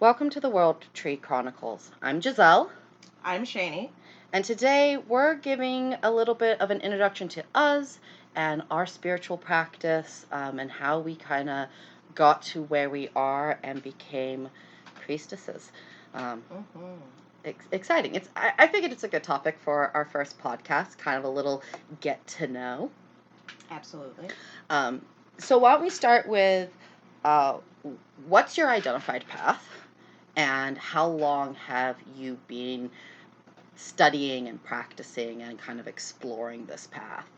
Welcome to the World Tree Chronicles. I'm Giselle, I'm Chayney. and today we're giving a little bit of an introduction to us and our spiritual practice and how we kind of got to where we are and became priestesses. Um, Exciting. I figured it's a good topic for our first podcast, kind of a little get to know. Absolutely. So why don't we start with uh, what's your identified path? And how long have you been studying and practicing and kind of exploring this path?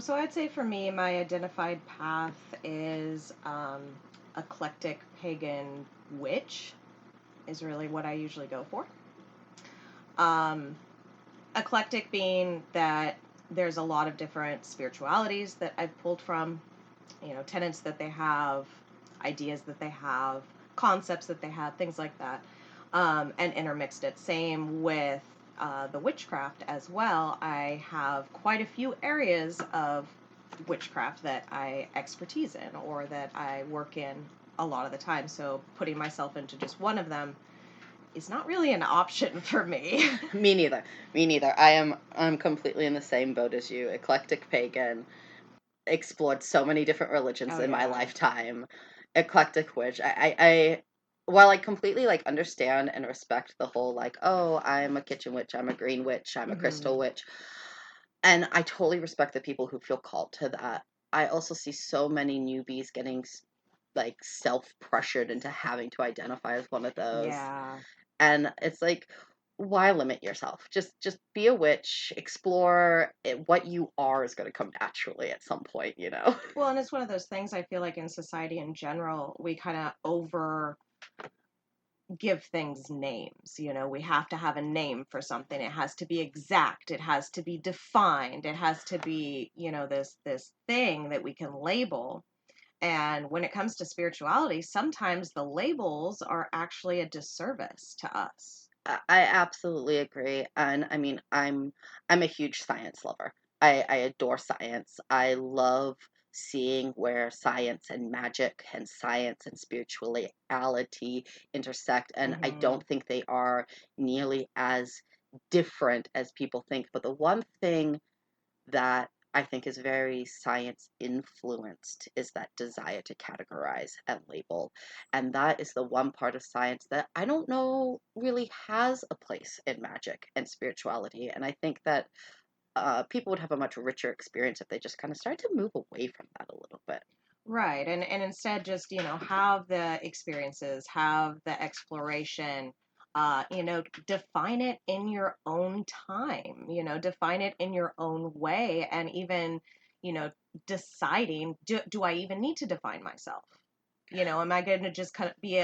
So I'd say for me, my identified path is eclectic pagan witch is really what I usually go for. Um, Eclectic being that there's a lot of different spiritualities that I've pulled from, tenets that they have, ideas that they have, concepts that they have, things like that, and intermixed it. Same with the witchcraft as well. I have quite a few areas of witchcraft that I expertise in or that I work in a lot of the time. So putting myself into just one of them is not really an option for me. Me neither. Me neither. I'm completely in the same boat as you. Eclectic pagan, explored so many different religions Oh, in my yeah. lifetime. Eclectic witch. I while I completely like understand and respect the whole like, oh, I'm a kitchen witch, I'm a green witch, I'm a crystal witch. And I totally respect the people who feel called to that. I also see so many newbies getting like self-pressured into having to identify as one of those. Yeah. And it's like, why limit yourself? Just be a witch, explore it, what you are is going to come naturally at some point, you know. Well, and it's one of those things I feel like in society in general, we kind of over give things names. We have to have a name for something. It has to be exact. It has to be defined. It has to be, this thing that we can label. And when it comes to spirituality, sometimes the labels are actually a disservice to us. I absolutely agree. And I mean, I'm a huge science lover. I adore science. I love seeing where science and magic and science and spirituality intersect. And I Mm-hmm. don't think they are nearly as different as people think. But the one thing that I think is very science influenced is that desire to categorize and label. And that is the one part of science that I don't know really has a place in magic and spirituality. And I think that people would have a much richer experience if they just kind of started to move away from that a little bit. Right. And instead just, have the experiences, have the exploration, define it in your own time, define it in your own way and even, you know, deciding, do I even need to define myself? Am I going to just kind of be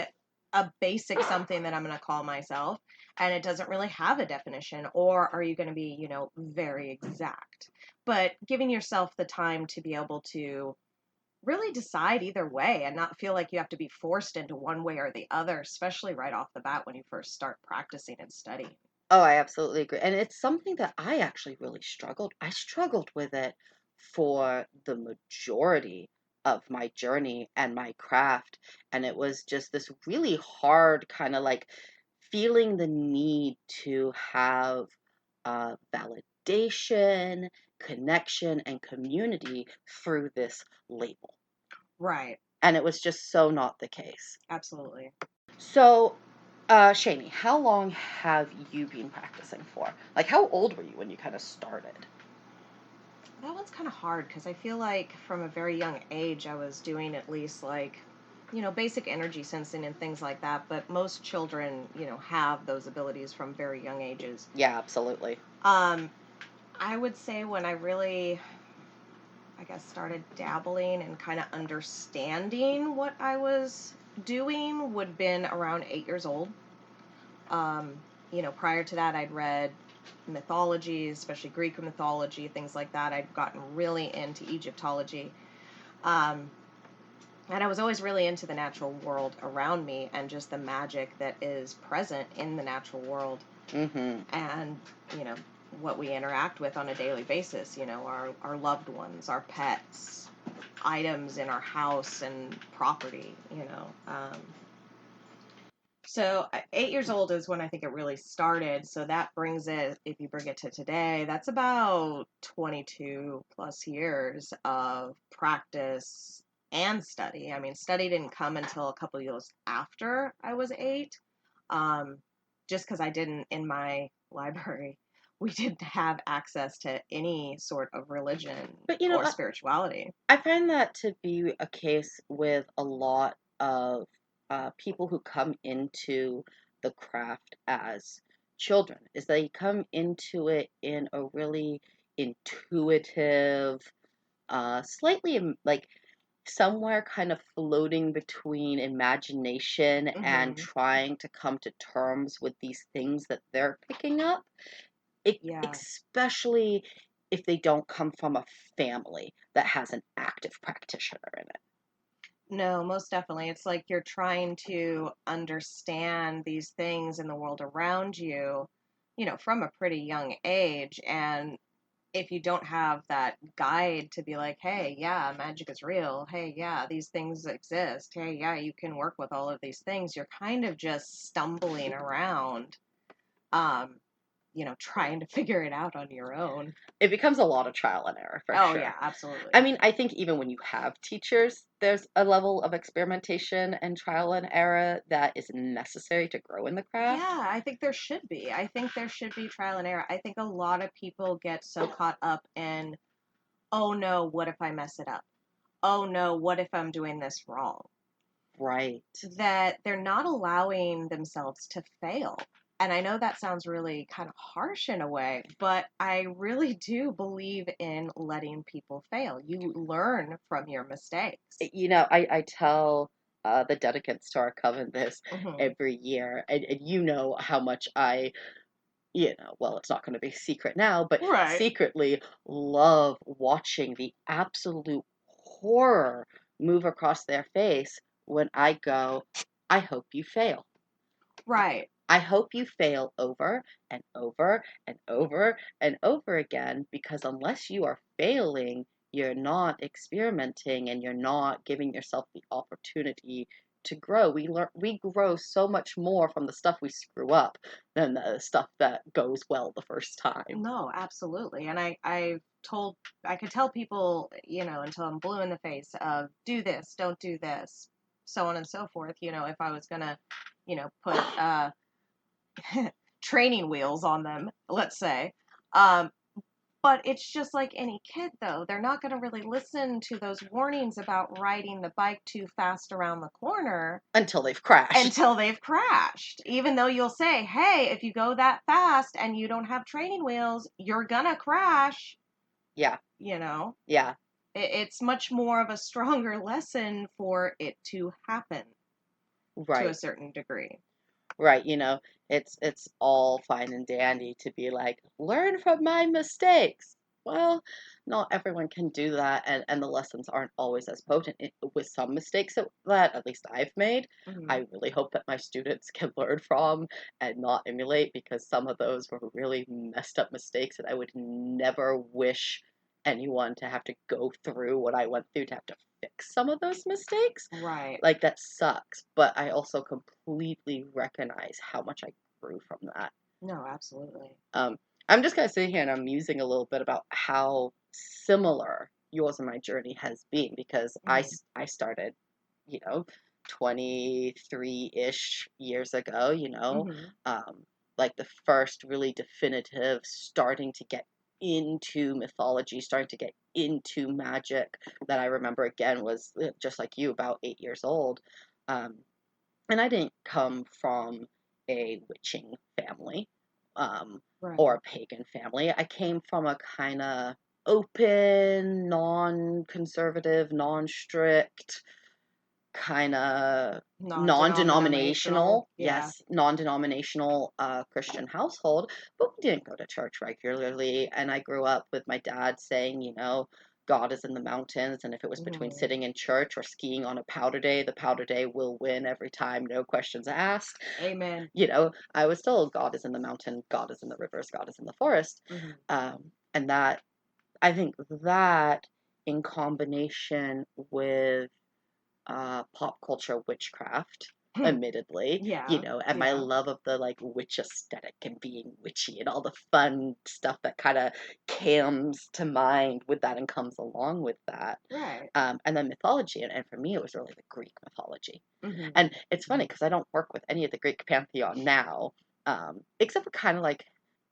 a basic something that I'm going to call myself and it doesn't really have a definition, or are you going to be, very exact? But giving yourself the time to be able to really decide either way and not feel like you have to be forced into one way or the other, especially right off the bat when you first start practicing and studying. Oh, I absolutely agree. And it's something that I actually really struggled. I struggled with it for the majority of my journey and my craft. And it was just this really hard kind of like feeling the need to have validation, connection, and community through this label. Right. And it was just so not the case. Absolutely. So, Shani, how long have you been practicing for? Like, how old were you when you kind of started? That one's kind of hard because I feel like from a very young age I was doing at least like, basic energy sensing and things like that. But most children, have those abilities from very young ages. Yeah, absolutely. Um, I would say when I really, I guess, started dabbling and kind of understanding what I was doing would been around 8 years old. Um, Prior to that, I'd read mythologies, especially Greek mythology, things like that. I'd gotten really into Egyptology. Um, and I was always really into the natural world around me and just the magic that is present in the natural world. Mm-hmm. And, you know, what we interact with on a daily basis, our loved ones, our pets, items in our house and property. So 8 years old is when I think it really started. So that brings it, if you bring it to today, that's about 22 plus years of practice and study. I mean, study didn't come until a couple years after I was 8, um, just because I didn't, in my library, we didn't have access to any sort of religion But or spirituality. I find that to be a case with a lot of people who come into the craft as children, is they come into it in a really intuitive, slightly like somewhere kind of floating between imagination and Hmm. trying to come to terms with these things that they're picking up. Yeah. Especially if they don't come from a family that has an active practitioner in it. No, most definitely. It's like you're trying to understand these things in the world around you, from a pretty young age. And if you don't have that guide to be like, hey, yeah, magic is real. Hey, yeah, these things exist. Hey, yeah, you can work with all of these things. You're kind of just stumbling around, um, trying to figure it out on your own. It becomes a lot of trial and error for Oh, yeah, sure. I absolutely. mean, I think even when you have teachers, there's a level of experimentation and trial and error that is necessary to grow in the craft. Yeah, I think there should be. I think there should be trial and error. I think a lot of people get so caught up in, oh no, what if I mess it up? Oh no, what if I'm doing this wrong? Right. That they're not allowing themselves to fail. And I know that sounds really kind of harsh in a way, but I really do believe in letting people fail. You learn from your mistakes. I tell the delegates to our coven this Hmm. every year, and you know how much well, it's not going to be secret now, but Right. secretly love watching the absolute horror move across their face when I go, I hope you fail. Right. I hope you fail over and over and over and over again, because unless you are failing, you're not experimenting and you're not giving yourself the opportunity to grow. We grow so much more from the stuff we screw up than the stuff that goes well the first time. No, absolutely. And I could tell people, until I'm blue in the face of do this, don't do this, so on and so forth, if I was gonna, put training wheels on them, let's say. Um, but it's just like any kid, though. They're not going to really listen to those warnings about riding the bike too fast around the corner Until they've crashed. until they've crashed. Even though you'll say, hey, if you go that fast and you don't have training wheels, you're gonna crash. Yeah, You know, yeah, it's much more of a stronger lesson for it to happen to a right. certain degree. Right, it's all fine and dandy to be like, learn from my mistakes. Well, not everyone can do that, and the lessons aren't always as potent. With some mistakes that at least I've made, Hmm. I really hope that my students can learn from and not emulate, because some of those were really messed up mistakes, and I would never wish anyone to have to go through what I went through to have to fix some of those mistakes. Right. Like, that sucks, but I also completely recognize how much I grew from that. No, absolutely. Um, I'm just gonna sit here and I'm musing a little bit about how similar yours and my journey has been, because Hmm. I started, you know, 23-ish years ago, Hmm. um, like the first really definitive starting to get into mythology, starting to get into magic that I remember again was just like you, about 8 years old. Um, and I didn't come from a witching family, um, or Right. a pagan family. I came from a kind of open, non-conservative, non-strict, kind of Non-denominational. non-denominational, Yeah. yes, non-denominational Christian household, but we didn't go to church regularly. And I grew up with my dad saying, God is in the mountains, and if it was between Hmm. sitting in church or skiing on a powder day, the powder day will win every time, no questions asked. Amen. I was told God is in the mountain, God is in the rivers, God is in the forest. Hmm. And that, I think that in combination with pop culture witchcraft. admittedly, Yeah, and my yeah, love of the like witch aesthetic and being witchy and all the fun stuff that kind of comes to mind with that and comes along with that. right. And then mythology, and for me, it was really the Greek mythology. Hmm. And it's funny because I don't work with any of the Greek pantheon now, except for kind of like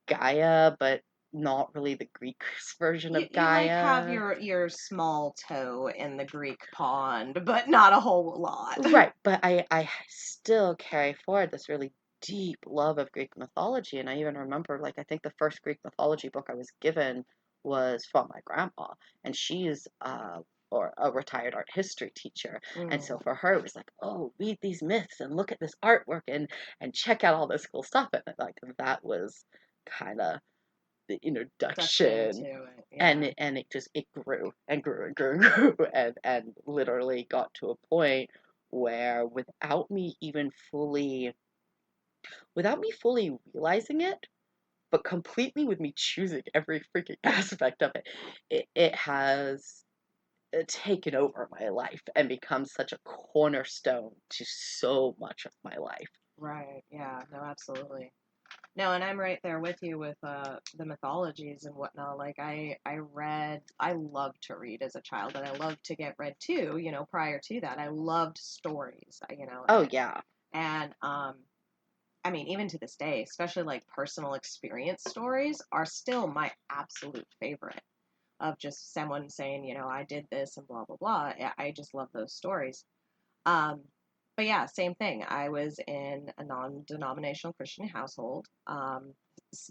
Gaia, but not really the Greek version You of you like have Gaia. your small toe in the Greek pond, but not a whole lot. Right, but I still carry forward this really deep love of Greek mythology, and I even remember, like, I think the first Greek mythology book I was given was from my grandma, and she's or a retired art history teacher, and so Mm, for her it was like, oh, read these myths and look at this artwork and check out all this cool stuff, and like that was kind of the sucked you introduction, into it. and Yeah. it just it grew and grew and grew and grew and literally got to a point where without me fully realizing it, but completely with me choosing every freaking aspect of it, it has taken over my life and become such a cornerstone to so much of my life. Right. Yeah. No, absolutely. No, and I'm right there with you with the mythologies and whatnot. Like I loved to read as a child, and I loved to get read too. Prior to that, I loved stories. Oh yeah. And I mean, even to this day, especially like personal experience stories are still my absolute favorite. Of just someone saying, I did this and blah blah blah. I just love those stories. Um, but yeah, same thing. I was in a non-denominational Christian household.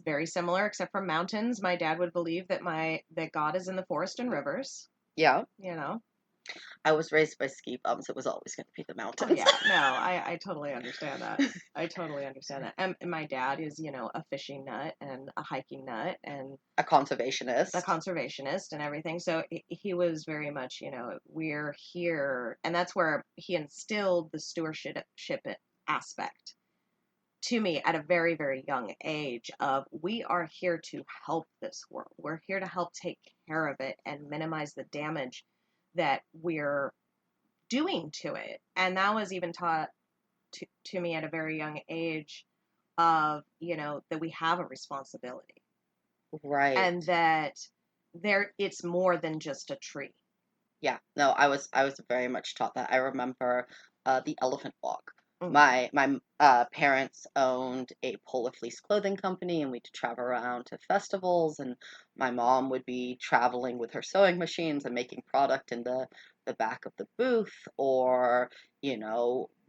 Very similar, except for mountains. My dad would believe that God is in the forest and rivers. Yeah. You know. I was raised by ski bums. It was always going to be the Oh mountains. yeah, no, I totally understand that. I totally understand that. And my dad is, a fishing nut and a hiking nut and A a conservationist. conservationist and everything. So he was very much, we're here, and that's where he instilled the stewardship aspect to me at a very, very young age of we are here to help this world. We're here to help take care of it and minimize the damage that we're doing to it. And that was even taught to me at a very young age of, that we have a responsibility Right. and that it's more than just a tree. Yeah, no, I was very much taught that. I remember the Elephant Walk. Mm-hmm. My parents owned a Polar Fleece clothing company, and we'd travel around to festivals. And my mom would be traveling with her sewing machines and making product in the back of the booth, or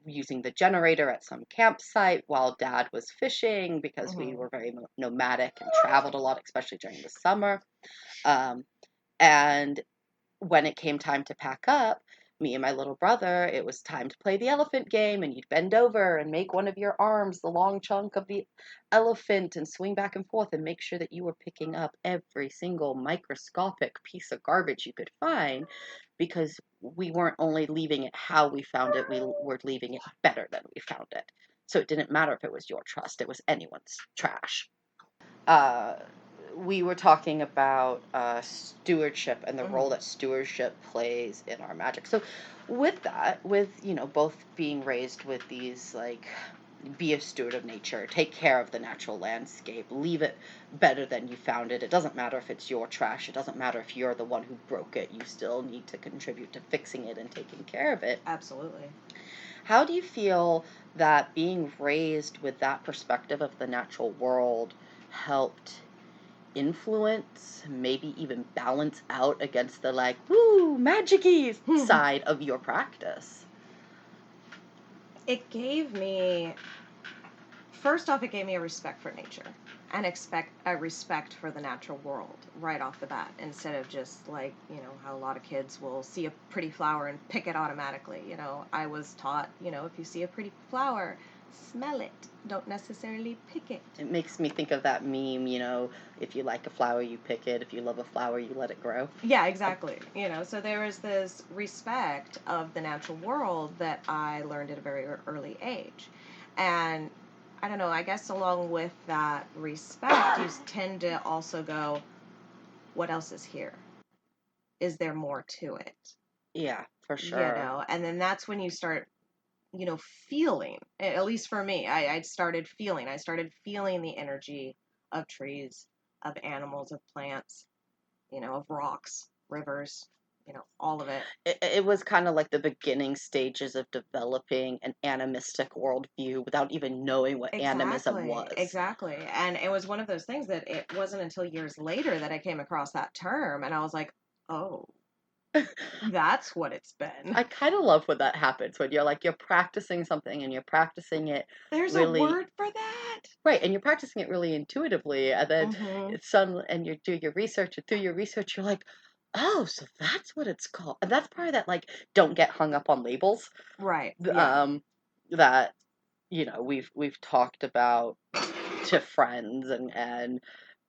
using the generator at some campsite while Dad was fishing because we Mm-hmm. were very nomadic and traveled a lot, especially during the summer. Um, and when it came time to pack up, me and my little brother, it was time to play the elephant game, and you'd bend over and make one of your arms the long chunk of the elephant and swing back and forth and make sure that you were picking up every single microscopic piece of garbage you could find because we weren't only leaving it how we found it, we were leaving it better than we found it. So it didn't matter if it was your trust, it was anyone's trash. uh, we were talking about stewardship and the role Mm-hmm. that stewardship plays in our magic. So, with that, with both being raised with these like, be a steward of nature, take care of the natural landscape, leave it better than you found it. It doesn't matter if it's your trash. It doesn't matter if you're the one who broke it. You still need to contribute to fixing it and taking care of it. Absolutely. How do you feel that being raised with that perspective of the natural world helped influence, maybe even balance out against the like, woo, magic side of your practice? It gave me, first off, it gave me a respect for nature and expect a respect for the natural world right off the bat, instead of just like, how a lot of kids will see a pretty flower and pick it automatically. I was taught, if you see a pretty flower, smell it, don't necessarily pick it. It makes me think of that meme, if you like a flower, you pick it. If you love a flower, you let it grow. Yeah, exactly. So there was this respect of the natural world that I learned at a very early age. And I don't know, I guess along with that respect, you tend to also go, what else is here? Is there more to it? Yeah, for sure. And then that's when you start feeling, at least for me, I started feeling the energy of trees, of animals, of plants, of rocks, rivers, all of it. It was kind of like the beginning stages of developing an animistic worldview without even knowing what animism Exactly, was. exactly. And it was one of those things that it wasn't until years later that I came across that term, and I was like, oh, that's what it's been. I kind of love when that happens, when you're practicing something and you're practicing it There's a really word for that. right, and you're practicing it really intuitively, and then Mm-hmm. and you do your research, and through your research, you're like, oh, so that's what it's called, and that's part of that, like, don't get hung up on labels, Right. Yeah. um, that we've talked about to friends and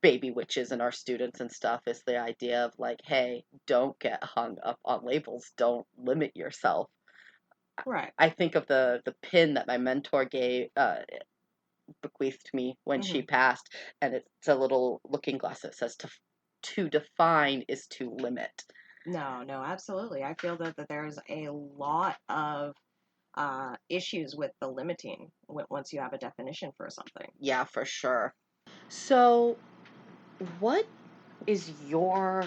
baby witches and our students and stuff is the idea of like, hey, don't get hung up on labels, don't limit yourself. Right. I think of the pin that my mentor gave bequeathed me when Mm-hmm. she passed, and it's a little looking glass that says to define is to limit. No, no, absolutely. I feel that there's a lot of issues with the limiting once you have a definition for something. Yeah, for sure. So, what is your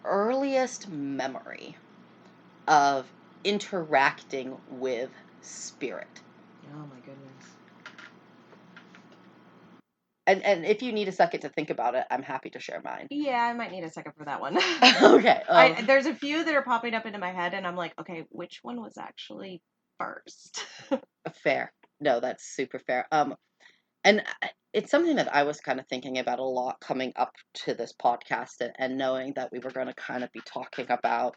earliest memory of interacting with spirit? Oh my goodness. And if you need a second to think about it, I'm happy to share mine. Yeah, I might need a second for that one. Okay. There's a few that are popping up into my head, and I'm like, okay, which one was actually first? Fair. No, that's super fair. And it's something that I was kind of thinking about a lot coming up to this podcast, and knowing that we were going to kind of be talking about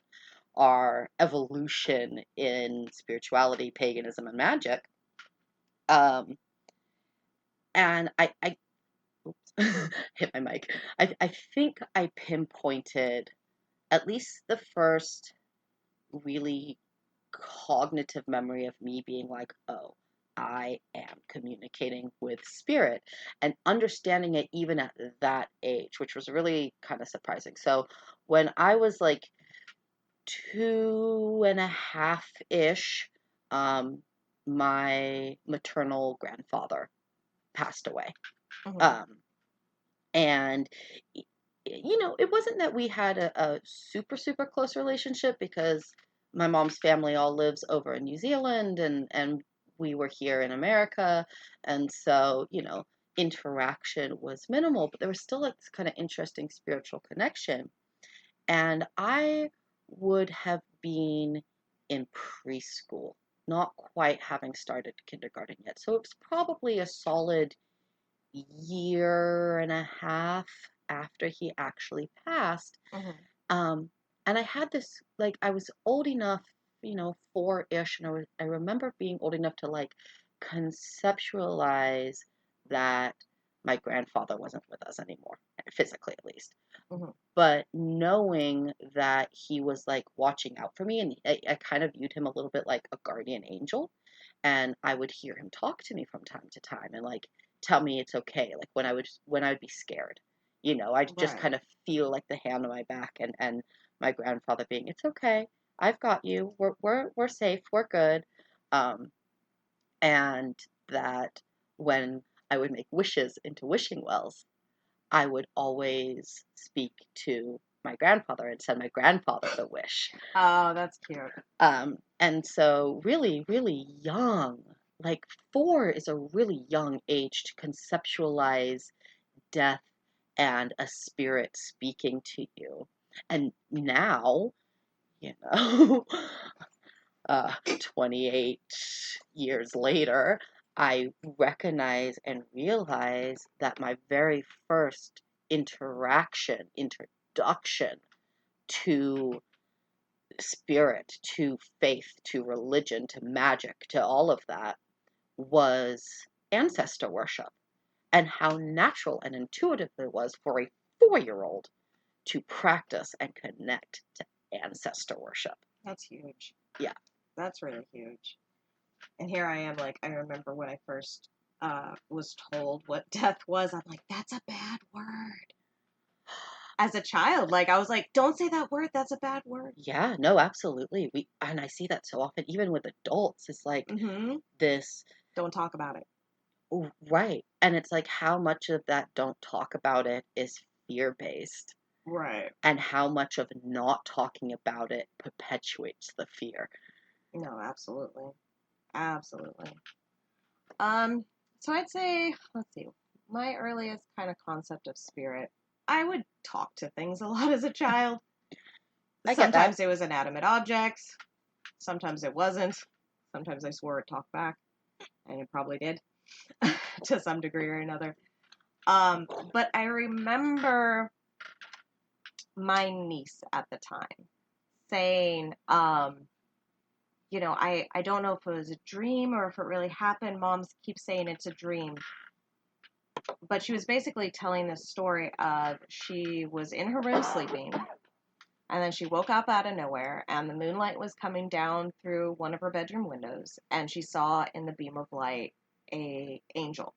our evolution in spirituality, paganism, and magic. Um, and I oops, hit my mic. I think I pinpointed at least the first really cognitive memory of me being like, oh, I am communicating with spirit and understanding it even at that age, which was really kind of surprising. So when I was like 2.5 ish, um, my maternal grandfather passed away. Hmm. Um, and it wasn't that we had a super super close relationship, because my mom's family all lives over in New Zealand, and we were here in America, and so interaction was minimal, but there was still like this kind of interesting spiritual connection. And I would have been in preschool, not quite having started kindergarten yet, so it was probably a solid year and a half after he actually passed. Hmm. Um, and I had this, like, I was old enough, 4-ish, and I remember being old enough to like conceptualize that my grandfather wasn't with us anymore, physically at least. Hmm. But knowing that he was like watching out for me, and I kind of viewed him a little bit like a guardian angel, and I would hear him talk to me from time to time and like tell me it's okay, like when I would be scared. I'd just Right. kind of feel like the hand on my back, and my grandfather being, it's okay, I've got you, we're safe, we're good. Um, and that when I would make wishes into wishing wells, I would always speak to my grandfather and send my grandfather the wish. Oh, that's cute. And so really, really young, like 4 is a really young age to conceptualize death and a spirit speaking to you. And now, you know, 28 years later, I recognize and realize that my very first introduction to spirit, to faith, to religion, to magic, to all of that was ancestor worship, and how natural and intuitive it was for a 4-year-old to practice and connect to ancestor worship. That's huge. Yeah. That's really huge. And here I am, like, I remember when I first was told what death was. I'm like, that's a bad word. as a child. Like, I was like, don't say that word. That's a bad word. Yeah, no, absolutely. And I see that so often, even with adults. It's like Mm-hmm. this, Don't talk about it. right. And it's like how much of that don't talk about it is fear based, Right. and how much of not talking about it perpetuates the fear. No, absolutely. Absolutely. Um, so I'd say, let's see, my earliest kind of concept of spirit, I would talk to things a lot as a child. I get that. Sometimes it was inanimate objects, sometimes it wasn't. Sometimes I swore it talked back, and it probably did to some degree or another. But I remember my niece at the time saying, I don't know if it was a dream or if it really happened. Moms keep saying it's a dream. But she was basically telling this story of she was in her room sleeping, and then she woke up out of nowhere, and the moonlight was coming down through one of her bedroom windows, and she saw in the beam of light a angel.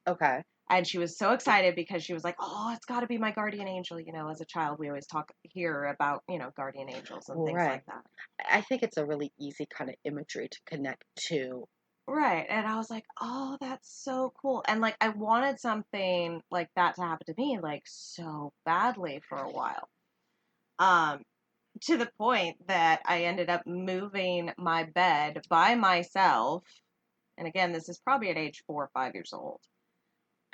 Okay. And she was so excited because she was like, "Oh, it's got to be my guardian angel." As a child, we always talk here about, guardian angels and things Right. like that. I think it's a really easy kind of imagery to connect to. Right. And I was like, "Oh, that's so cool." And like I wanted something like that to happen to me like so badly for a while. Um to the point that I ended up moving my bed by myself. And again, this is probably at age 4 or 5 years old,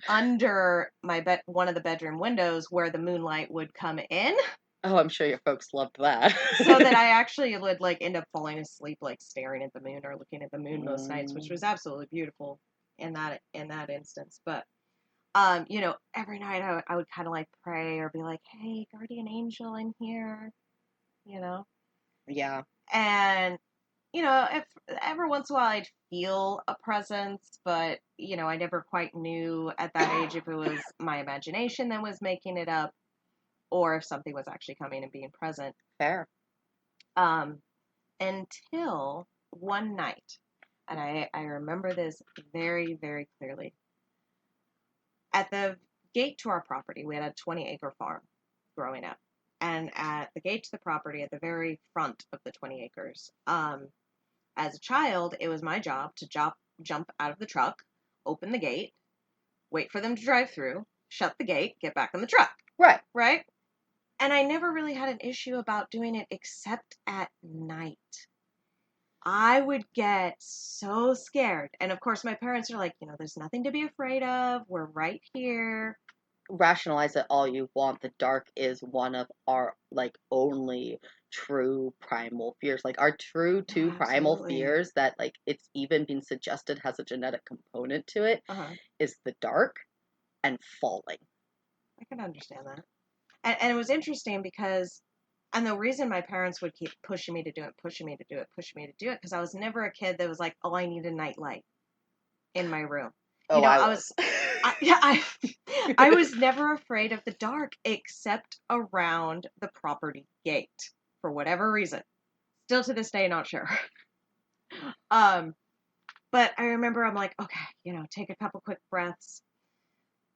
under my bed, one of the bedroom windows where the moonlight would come in, Oh, I'm sure your folks loved that. so that I actually would like end up falling asleep, like staring at the moon or looking at the moon most nights, which was absolutely beautiful in that instance. But every night I would kind of like pray or be like, "Hey, guardian angel, in here," you know, Yeah. and if every once in a while I'd feel a presence, but I never quite knew at that age if it was my imagination that was making it up or if something was actually coming and being present. Fair. Um, until one night, and I remember this very, very clearly. At the gate to our property, we had a 20-acre farm growing up. And at the gate to the property, at the very front of the 20 acres, as a child, it was my job to jump out of the truck, open the gate, wait for them to drive through, shut the gate, get back in the truck. Right. Right? And I never really had an issue about doing it except at night. I would get so scared. And of course, my parents are like, there's nothing to be afraid of. We're right here. Rationalize it all you want. The dark is one of our like only true primal fears. Like our true Oh, two primal absolutely. fears that like it's even been suggested has a genetic component to it Uh-huh. is the dark and falling. I can understand that. And it was interesting because, and the reason my parents would keep pushing me to do it, pushing me to do it, pushing me to do it, because I was never a kid that was like, "Oh, I need a night light in my room." Oh, I was. I was never afraid of the dark except around the property gate for whatever reason. Still to this day, not sure. Um, but I remember I'm like, okay, take a couple quick breaths,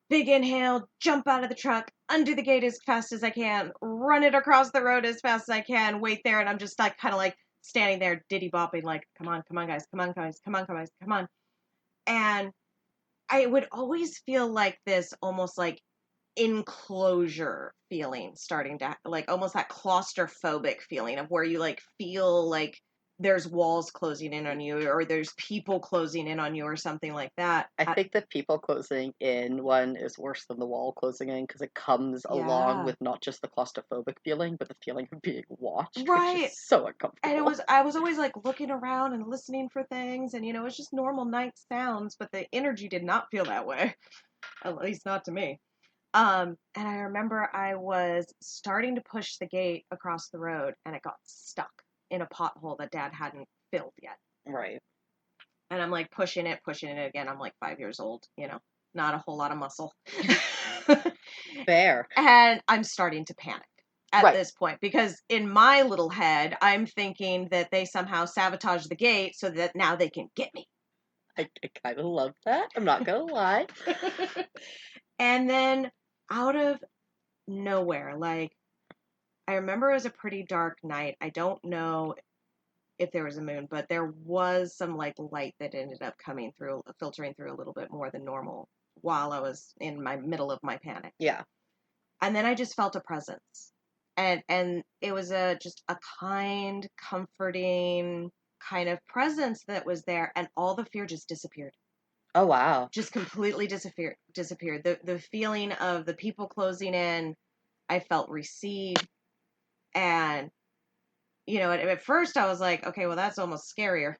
big inhale, jump out of the truck, undo the gate as fast as I can, run it across the road as fast as I can, wait there, and I'm just like kind of like standing there diddy bopping, like, come on, guys, come on, guys, come on, guys, come on. And I would always feel like this almost like enclosure feeling starting to like almost that claustrophobic feeling of where you like feel like there's walls closing in on you or there's people closing in on you or something like that. I think the people closing in one is worse than the wall closing in because it comes along Yeah. with not just the claustrophobic feeling, but the feeling of being watched, which is Right. so And uncomfortable. I was always like looking around and listening for things and it's just normal night sounds, but the energy did not feel that way. At least not to me. And I remember I was starting to push the gate across the road and it got stuck in a pothole that Dad hadn't filled yet. Right. And I'm like pushing it again. I'm like 5 years old, not a whole lot of muscle. Fair. And I'm starting to panic at Right. this point because in my little head, I'm thinking that they somehow sabotaged the gate so that now they can get me. I kind of love that. I'm not gonna lie. And then out of nowhere. Like, I remember it was a pretty dark night. I don't know if there was a moon, but there was some like light that ended up coming through, filtering through a little bit more than normal while I was in my middle of my panic. Yeah. And then I just felt a presence. And it was a just a kind, comforting kind of presence that was there, and all the fear just disappeared. Oh, wow. Just completely disappeared. The feeling of the people closing in, I felt recede. And at first I was like, okay, well, that's almost scarier.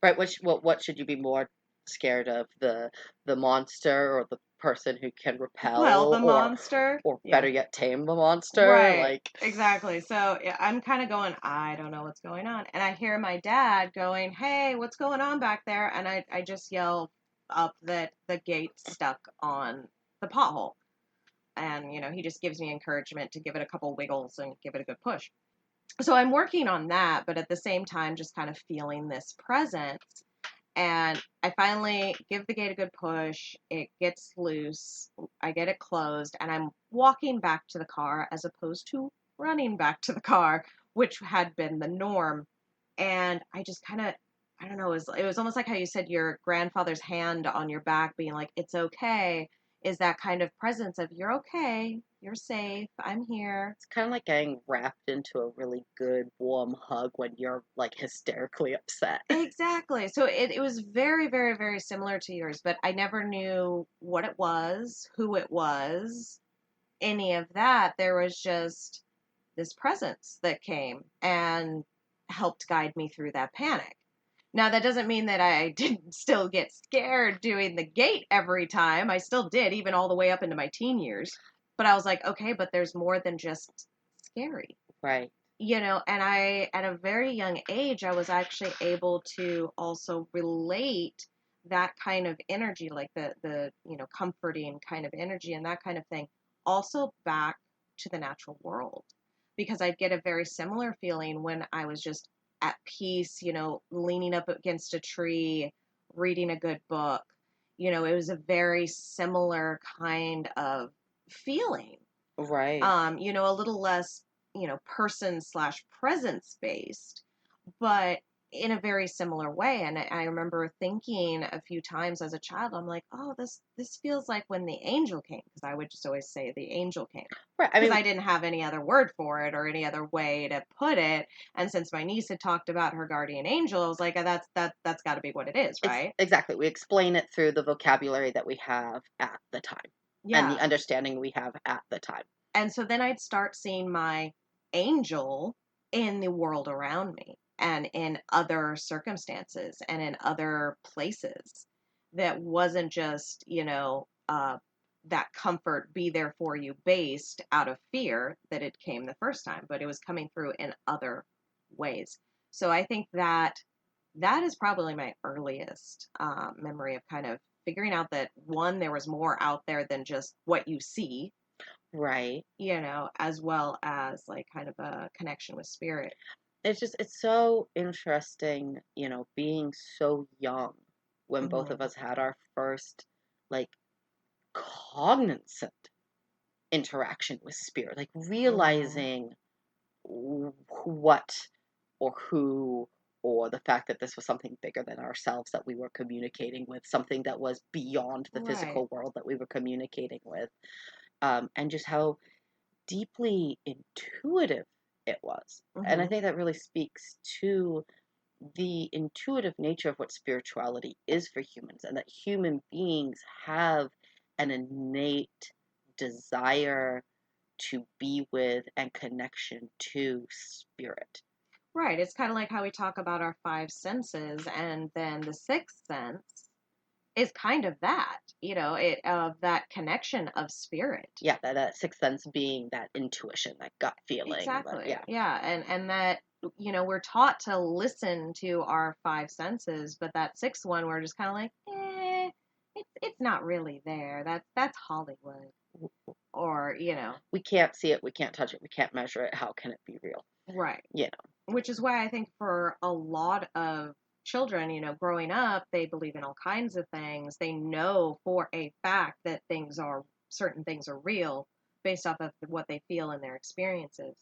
Right. What should you be more scared of? The monster or the person who can Well, repel the monster, or yeah. better yet tame the monster? Right, Like, exactly. So yeah, I'm kind of going, I don't know what's going on. And I hear my dad going, hey, what's going on back there? And I just yell up that the gate's stuck on the pothole. And, he just gives me encouragement to give it a couple wiggles and give it a good push. So I'm working on that, but at the same time, just kind of feeling this presence. And I finally give the gate a good push. It gets loose. I get it closed, and I'm walking back to the car as opposed to running back to the car, which had been the norm. And I just kind of, I don't know, it was almost like how you said your grandfather's hand on your back being like, it's okay, is that kind of presence of you're okay, you're safe, I'm here. it's kind of like getting wrapped into a really good warm hug when you're like hysterically upset. Exactly. So it was very, very, very similar to yours, but I never knew what it was, who it was, any of that. There was just this presence that came and helped guide me through that panic. Now, that doesn't mean that I didn't still get scared doing the gate every time. I still did, even all the way up into my teen years. But I was like, okay, but there's more than just scary. Right. And I, at a very young age, I was actually able to also relate that kind of energy, like the comforting kind of energy and that kind of thing, also back to the natural world. Because I'd get a very similar feeling when I was just at peace, leaning up against a tree, reading a good book. It was a very similar kind of feeling. Right. A little less, person slash presence based, but in a very similar way. And I remember thinking a few times as a child, I'm like, oh, this feels like when the angel came, because I would just always say the angel came, Right. I because mean, I didn't have any other word for it or any other way to put it. And since my niece had talked about her guardian angel, I was like, that's got to be what it is, right? exactly. We explain it through the vocabulary that we have at the time and the Yeah. understanding we have at the time. And so then I'd start seeing my angel in the world around me and in other circumstances and in other places that wasn't just, that comfort be there for you based out of fear that it came the first time, but it was coming through in other ways. So I think that is probably my earliest memory of kind of figuring out that one, there was more out there than just what you see, Right. as well as like kind of a connection with spirit. It's so interesting, being so young when both of Hmm. us had our first like cognizant interaction with spirit, like Hmm. realizing what or who or the fact that this was something bigger than ourselves that we were communicating with, something that was beyond the Right. physical world that we were communicating with, and just how deeply intuitive it was. And I Hmm. think that really speaks to the intuitive nature of what spirituality is for humans, and that human beings have an innate desire to be with and connection to spirit. Right. It's kind of like how we talk about our five senses, and then the sixth sense is kind of that, it of that connection of spirit. Yeah, that sixth sense being that intuition, that gut feeling, that Exactly. yeah. Yeah. And that, we're taught to listen to our five senses, but that sixth one, we're just kind of like, it's not really there. That's Hollywood. Or, We can't see it, we can't touch it, we can't measure it. How can it be real? right. You Which is why I think for a lot of children, growing up, they believe in all kinds of things. They know for a fact that things are certain things are real based off of what they feel in their experiences.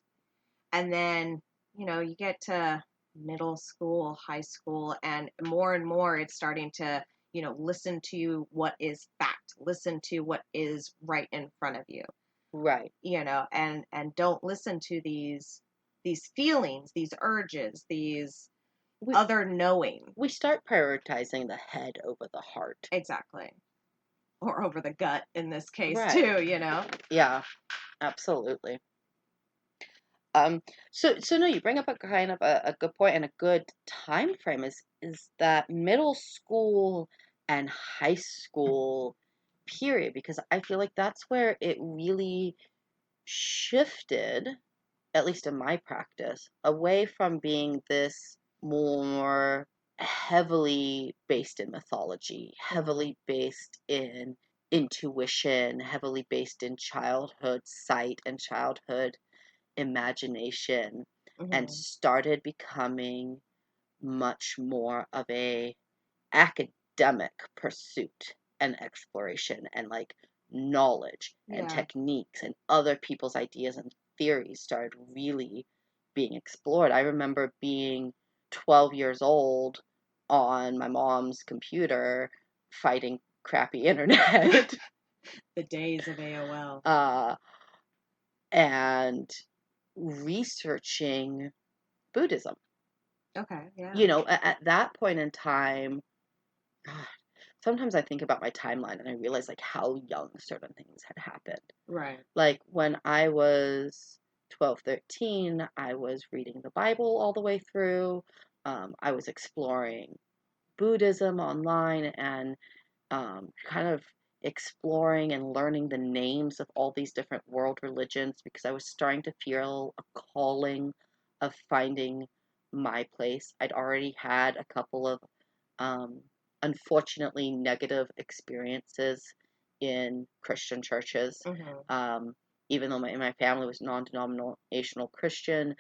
And then, you get to middle school, high school, and more it's starting to, listen to what is fact, listen to what is right in front of you, Right. and don't listen to these feelings, these urges, these We other knowing. we start prioritizing the head over the heart. Exactly. Or over the gut in this case Right. too. Yeah, absolutely. So no, you bring up a kind of a good point and a good time frame is that middle school and high school period, because I feel like that's where it really shifted, at least in my practice, away from being this more heavily based in mythology, Hmm. heavily based in intuition, heavily based in childhood sight and childhood imagination, and Hmm. started becoming much more of a academic pursuit and exploration and like knowledge and Yeah. techniques and other people's ideas and theories started really being explored. I remember being 12 years old on my mom's computer fighting crappy internet The days of AOL. uh, and researching Buddhism. Okay, yeah. At that point in time, God, sometimes I think about my timeline and I realize like how young certain things had happened. Right. Like when I was 12, 13, I was reading the Bible all the way through. I was exploring Buddhism online and kind of exploring and learning the names of all these different world religions because I was starting to feel a calling of finding my place. I'd already had a couple of um, unfortunately negative experiences in Christian churches. Hmm. Um, Even though my family was non denominational Christian,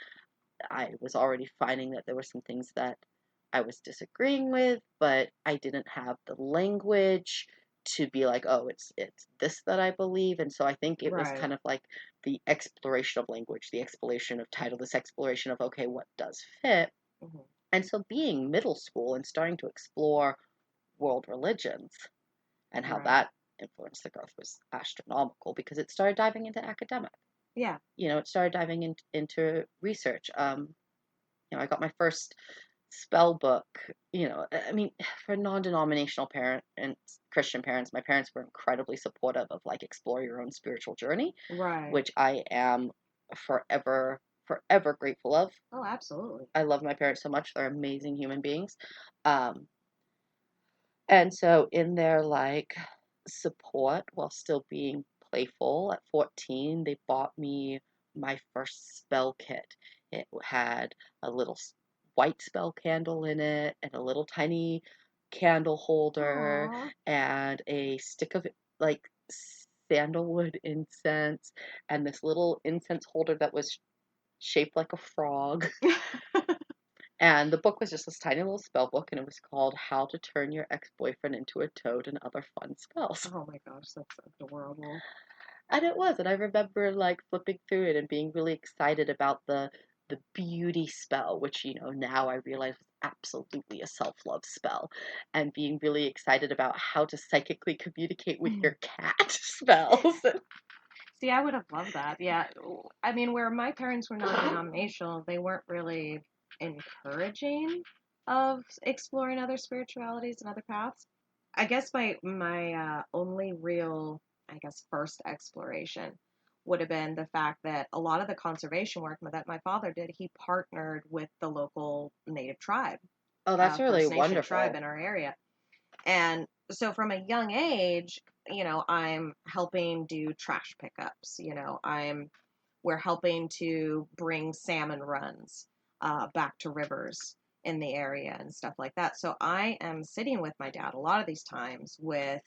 I was already finding that there were some things that I was disagreeing with, but I didn't have the language to be like, oh, it's this that I believe. And so I think it was Right. kind of like the exploration of language, the exploration of title, this exploration of okay, what does fit. Hmm. And so being middle school and starting to explore world religions and how Right. that influenced the growth was astronomical because it started diving into academic. Yeah. It started diving into research. I got my first spell book. I mean, for non-denominational parent and Christian parents, my parents were incredibly supportive of like explore your own spiritual journey, Right. which I am forever, forever grateful of. Oh, absolutely. I love my parents so much; they're amazing human beings. Um, and so in their like support while still being playful at 14, they bought me my first spell kit. It had a little white spell candle in it and a little tiny candle holder Aw. and a stick of like sandalwood incense and this little incense holder that was shaped like a frog. And the book was just this tiny little spell book, and it was called How to Turn Your Ex-Boyfriend into a Toad and Other Fun Spells. Oh my gosh, that's adorable. And it was, and I remember like flipping through it and being really excited about the beauty spell, which now I realize was absolutely a self-love spell, and being really excited about how to psychically communicate with your cat spells. See, I would have loved that. Yeah. I mean, where my parents were non-denominational, they weren't really encouraging of exploring other spiritualities and other paths. I guess my only real, I guess, first exploration would have been the fact that a lot of the conservation work that my father did, he partnered with the local native tribe, Oh, that's really First Nation tribe wonderful. in our area. And so from a young age, I'm helping do trash pickups. We're helping to bring salmon runs back to rivers in the area and stuff like that. So I am sitting with my dad a lot of these times with,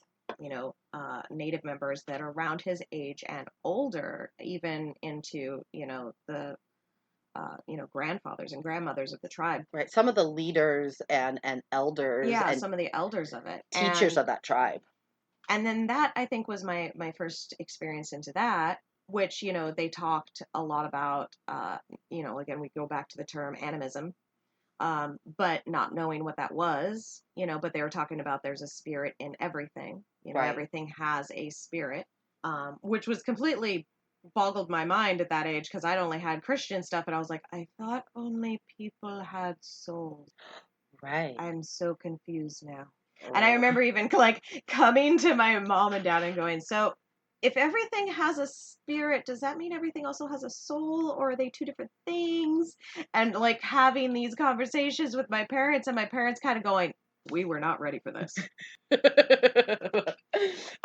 native members that are around his age and older, even into, grandfathers and grandmothers of the tribe. Right. Some of the leaders and elders Yeah, and some of the elders of it. teachers And of that tribe. And then that I think was my first experience into that, which they talked a lot about. Again, we go back to the term animism, but not knowing what that was. But they were talking about there's a spirit in everything. Right. Everything has a spirit, which was completely boggled my mind at that age because I'd only had Christian stuff, and I was like, I thought only people had souls. Right. I'm so confused now. And I Oh. remember even like coming to my mom and dad and going, so if everything has a spirit, does that mean everything also has a soul, or are they two different things? And like having these conversations with my parents, and my parents kind of going, we were not ready for this.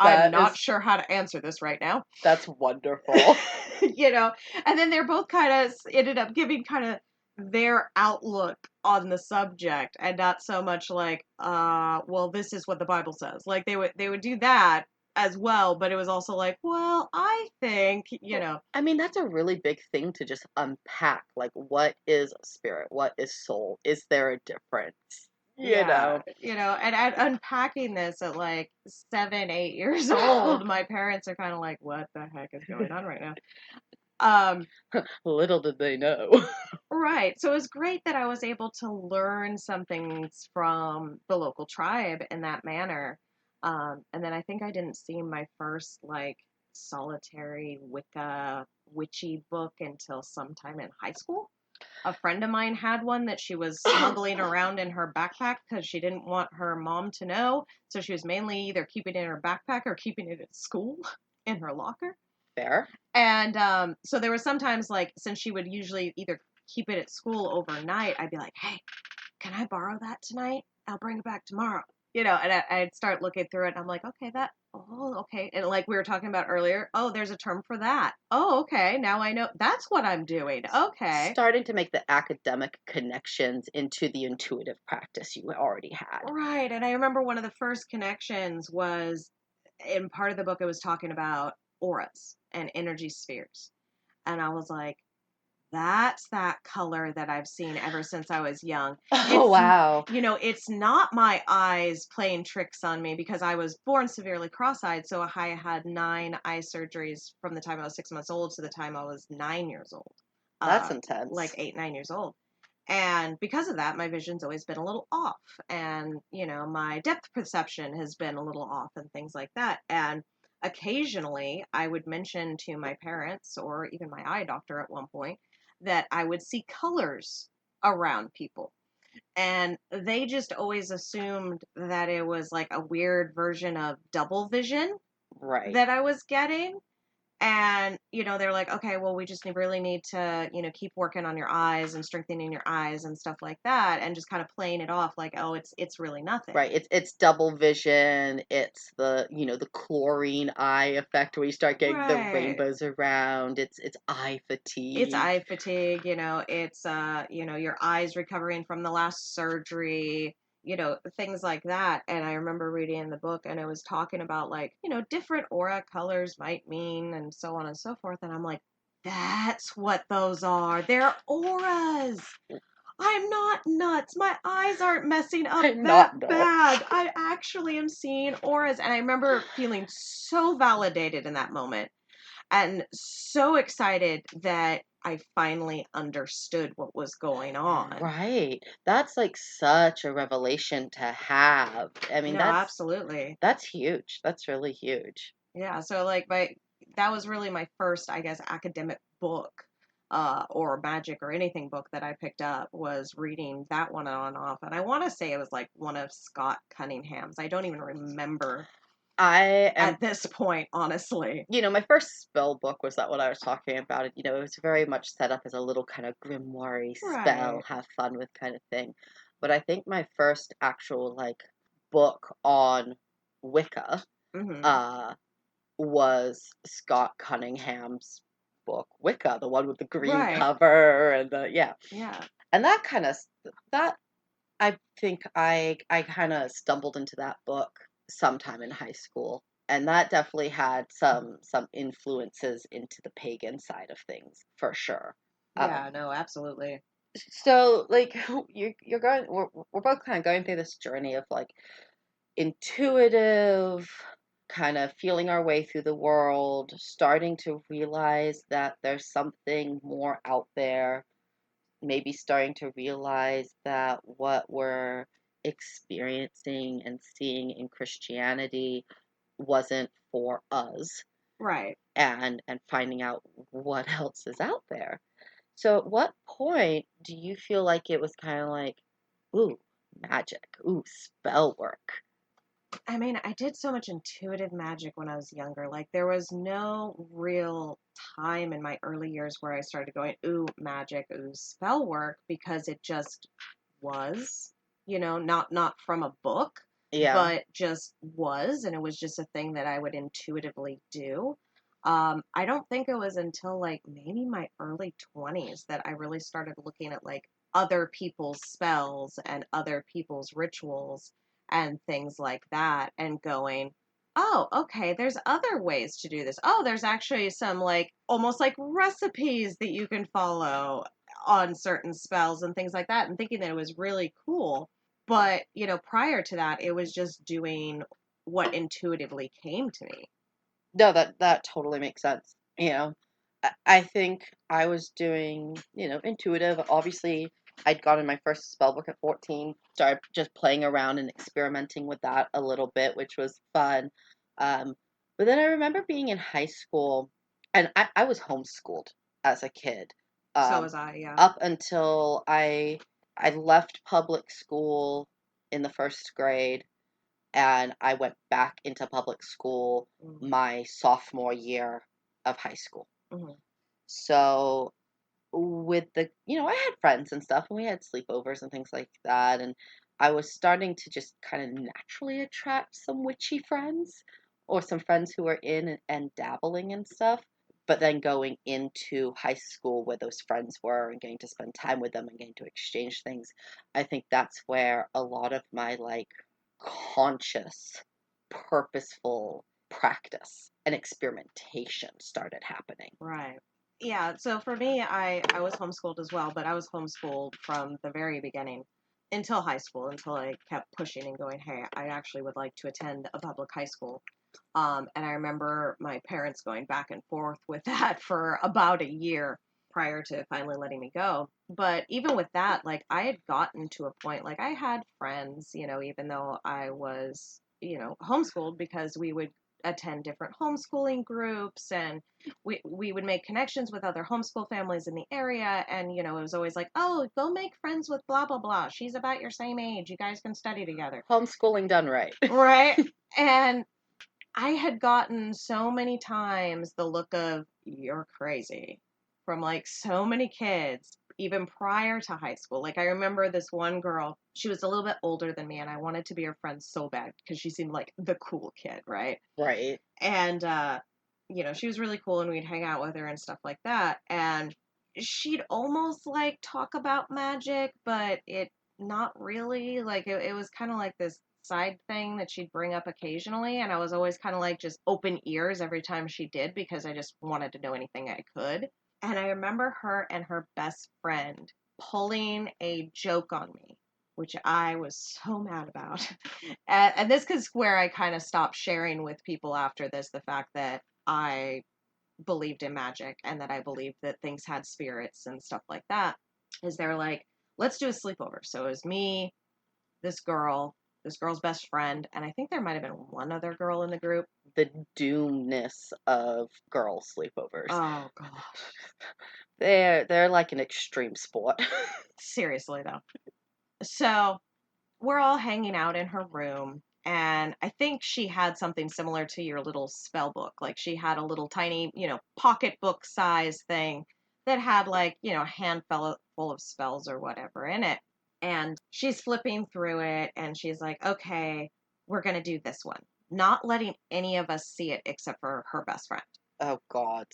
I'm That not is sure how to answer this right now. that's wonderful. And then they're both kind of ended up giving kind of their outlook on the subject, and not so much like well, this is what the Bible says. Like they would do that as well, but it was also like, well, I think Well, I mean, that's a really big thing to just unpack. Like, what is spirit? What is soul? Is there a difference? You yeah, know? and at unpacking this at like 7, 8 years old, my parents are kind of like, what the heck is going on right now? um Little did they know. Right. So it was great that I was able to learn some things from the local tribe in that manner. And then I think I didn't see my first like solitary Wicca witchy book until sometime in high school. A friend of mine had one that she was smuggling around in her backpack because she didn't want her mom to know. So she was mainly either keeping it in her backpack or keeping it at school in her locker. Fair. And so there was sometimes like, since she would usually either keep it at school overnight, I'd be like, hey, can I borrow that tonight? I'll bring it back tomorrow. And I'd start looking through it and I'm like, okay, okay. And like we were talking about earlier, oh, there's a term for that. Oh, okay. Now I know that's what I'm doing. Okay. Starting to make the academic connections into the intuitive practice you already had. Right. And I remember one of the first connections was in part of the book, it was talking about auras and energy spheres. And I was like, that's that color that I've seen ever since I was young. Oh, It's, wow. it's not my eyes playing tricks on me because I was born severely cross-eyed. So I had 9 eye surgeries from the time I was 6 months old to the time I was 9 years old. That's Like intense. 8, 9 years old. And because of that, my vision's always been a little off. And, my depth perception has been a little off and things like that. And occasionally I would mention to my parents or even my eye doctor at one point that I would see colors around people. And they just always assumed that it was like a weird version of double vision Right. that I was getting. And, they're like, okay, well, we just really need to, keep working on your eyes and strengthening your eyes and stuff like that. And just kind of playing it off like, oh, it's really nothing. Right. It's double vision. It's the chlorine eye effect where you start getting the Right. rainbows around. It's eye It's fatigue. eye fatigue, it's your eyes recovering from the last surgery, things like that. And I remember reading in the book and it was talking about like, different aura colors might mean and so on and so forth. And I'm like, that's what those are. They're auras. I'm not nuts. My eyes aren't messing up I'm that not nuts. bad. I actually am seeing auras. And I remember feeling so validated in that moment and so excited that I finally understood what was going on. Right. That's like such a revelation to have. I mean, No, absolutely. that's huge. That's really huge. Yeah, so like that was really my first, I guess, academic book, or magic or anything book that I picked up was reading that one on and off. And I want to say it was like one of Scott Cunningham's. I don't even remember I am, at this point, honestly. my first spell book was that what I was talking about. It was very much set up as a little kind of grimoire spell, Right. have fun with kind of thing. But I think my first actual like book on Wicca Mm-hmm. uh was Scott Cunningham's book Wicca, the one with the green Right. cover and the yeah. Yeah. And that I think I kind of stumbled into that book sometime in high school, and that definitely had some influences into the pagan side of things for sure. Um, Yeah, no, absolutely. so like you're going we're both kind of going through this journey of like intuitive, kind of feeling our way through the world, starting to realize that there's something more out there, maybe starting to realize that what we're experiencing and seeing in Christianity wasn't for us, Right. and finding out what else is out there. So at what point do you feel like it was kind of like, ooh, magic, ooh, spell work? I mean, I did so much intuitive magic when I was younger. Like, there was no real time in my early years where I started going, ooh, magic, ooh, spell work, because it just was, not from a book, Yeah. but just was, and it was just a thing that I would intuitively do. I don't think it was until like maybe my early 20s that I really started looking at like other people's spells and other people's rituals and things like that, and going, oh, okay, there's other ways to do this. Oh, there's actually some like almost like recipes that you can follow on certain spells and things like that, and thinking that it was really cool. But, prior to that, it was just doing what intuitively came to me. No, that totally makes sense. I think I was doing, intuitive. Obviously, I'd gotten my first spell book at 14, started just playing around and experimenting with that a little bit, which was fun. Um, but then I remember being in high school, and I was homeschooled as a kid, So um, was I, yeah. up until I left public school in the first grade, and I went back into public school Mm-hmm. my sophomore year of high school. Mm-hmm. So with I had friends and stuff, and we had sleepovers and things like that, and I was starting to just kind of naturally attract some witchy friends, or some friends who were in and dabbling and stuff. But then going into high school where those friends were and getting to spend time with them and getting to exchange things, I think that's where a lot of my like conscious, purposeful practice and experimentation started happening. Right. Yeah, so for me, I was homeschooled as well, but I was homeschooled from the very beginning until high school, until I kept pushing and going, hey, I actually would like to attend a public high school. And I remember my parents going back and forth with that for about a year prior to finally letting me go. But even with that, like I had gotten to a point, like I had friends, even though I was, homeschooled, because we would attend different homeschooling groups, and we would make connections with other homeschool families in the area, and it was always like, oh, go make friends with blah blah blah, she's about your same age, you guys can study together. Homeschooling done right. Right. And I had gotten so many times the look of "you're crazy" from like so many kids, even prior to high school. Like I remember this one girl, she was a little bit older than me, and I wanted to be her friend so bad because she seemed like the cool kid, right? Right. And she was really cool, and we'd hang out with her and stuff like that. And she'd almost like talk about magic, but it not really. Like it was kind of like this side thing that she'd bring up occasionally, and I was always kind of like just open ears every time she did, because I just wanted to know anything I could. And I remember her and her best friend pulling a joke on me, which I was so mad about. And this is where I kind of stopped sharing with people after this, the fact that I believed in magic and that I believed that things had spirits and stuff like that. Is they're like, let's do a sleepover. So it was me, this girl, this girl's best friend, and I think there might have been one other girl in the group. The doomness of girl sleepovers. Oh gosh. They're like an extreme sport. Seriously though. So we're all hanging out in her room, and I think she had something similar to your little spell book. Like she had a little tiny, pocketbook size thing that had like, a handful full of spells or whatever in it. And she's flipping through it, and she's like, okay, we're going to do this one. Not letting any of us see it except for her best friend. Oh God.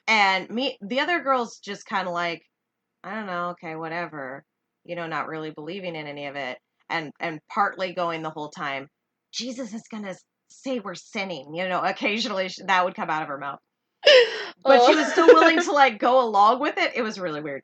And me, the other girls just kind of like, I don't know, okay, whatever, not really believing in any of it, and partly going the whole time, Jesus is gonna say we're sinning, occasionally that would come out of her mouth, but she was still willing Oh. to like go along with it. It was really weird.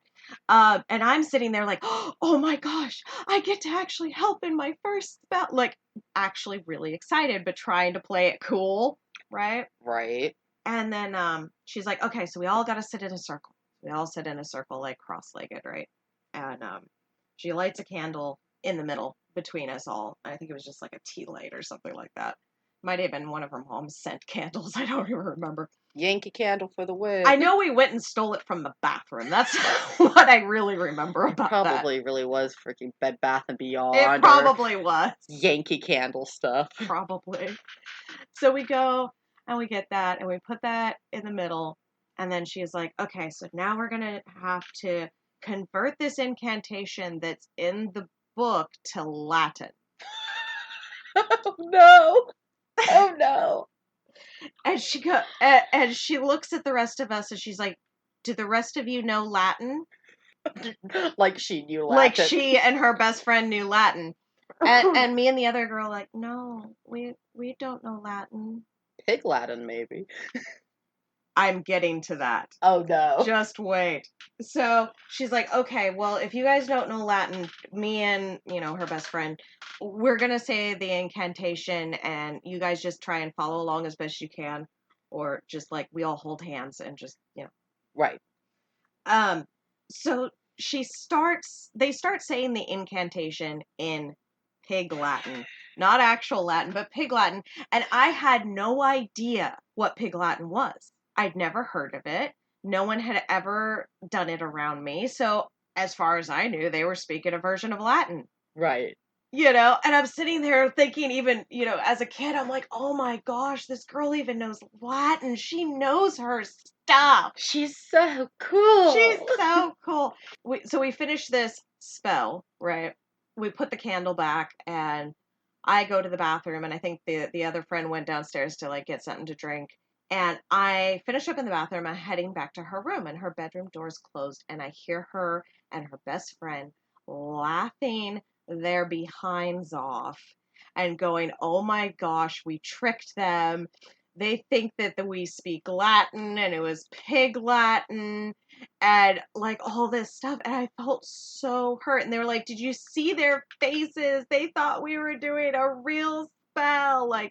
And I'm sitting there like, oh my gosh, I get to actually help in my first spell, like actually really excited, but trying to play it cool. right? Right. And then she's like, okay, so we all got to sit in a circle. We all sit in a circle, like cross-legged, right? And she lights a candle in the middle between us all. I think it was just like a tea light or something like that. Might have been one of her mom's scent candles. I don't even remember. Yankee Candle for the win. I know we went and stole it from the bathroom. That's what I really remember about that. Probably really was freaking Bed Bath and Beyond. It probably was. Yankee Candle stuff. Probably. So we go and we get that and we put that in the middle. And then she's like, okay, so now we're going to have to convert this incantation that's in the book to Latin. Oh no. Oh no. And and she looks at the rest of us and she's like, do the rest of you know Latin? Like she knew Latin. Like she and her best friend knew Latin. And me and the other girl like, no, we don't know Latin. Pig Latin, maybe. I'm getting to that. Oh no. Just wait. So she's like, okay, well, if you guys don't know Latin, me and, her best friend, we're going to say the incantation and you guys just try and follow along as best you can. Or just like we all hold hands and just, Right. So they start saying the incantation in Pig Latin. Not actual Latin, but Pig Latin. And I had no idea what Pig Latin was. I'd never heard of it. No one had ever done it around me. So as far as I knew, they were speaking a version of Latin. Right. And I'm sitting there thinking even, as a kid, I'm like, oh my gosh, this girl even knows Latin. She knows her stuff. She's so cool. She's so cool. So we finish this spell, right? We put the candle back and I go to the bathroom and I think the other friend went downstairs to like get something to drink. And I finish up in the bathroom. I'm heading back to her room and her bedroom door's closed. And I hear her and her best friend laughing their behinds off and going, oh my gosh, we tricked them. They think that we speak Latin and it was Pig Latin and like all this stuff. And I felt so hurt. And they were like, did you see their faces? They thought we were doing a real spell. And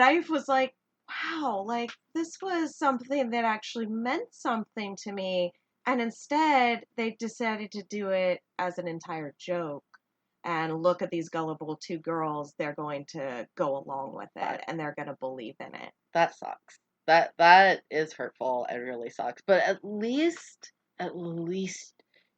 I was like, wow, like this was something that actually meant something to me. And instead, they decided to do it as an entire joke. And look at these gullible two girls. They're going to go along with it, and they're going to believe in it. That sucks. That is hurtful and really sucks. But at least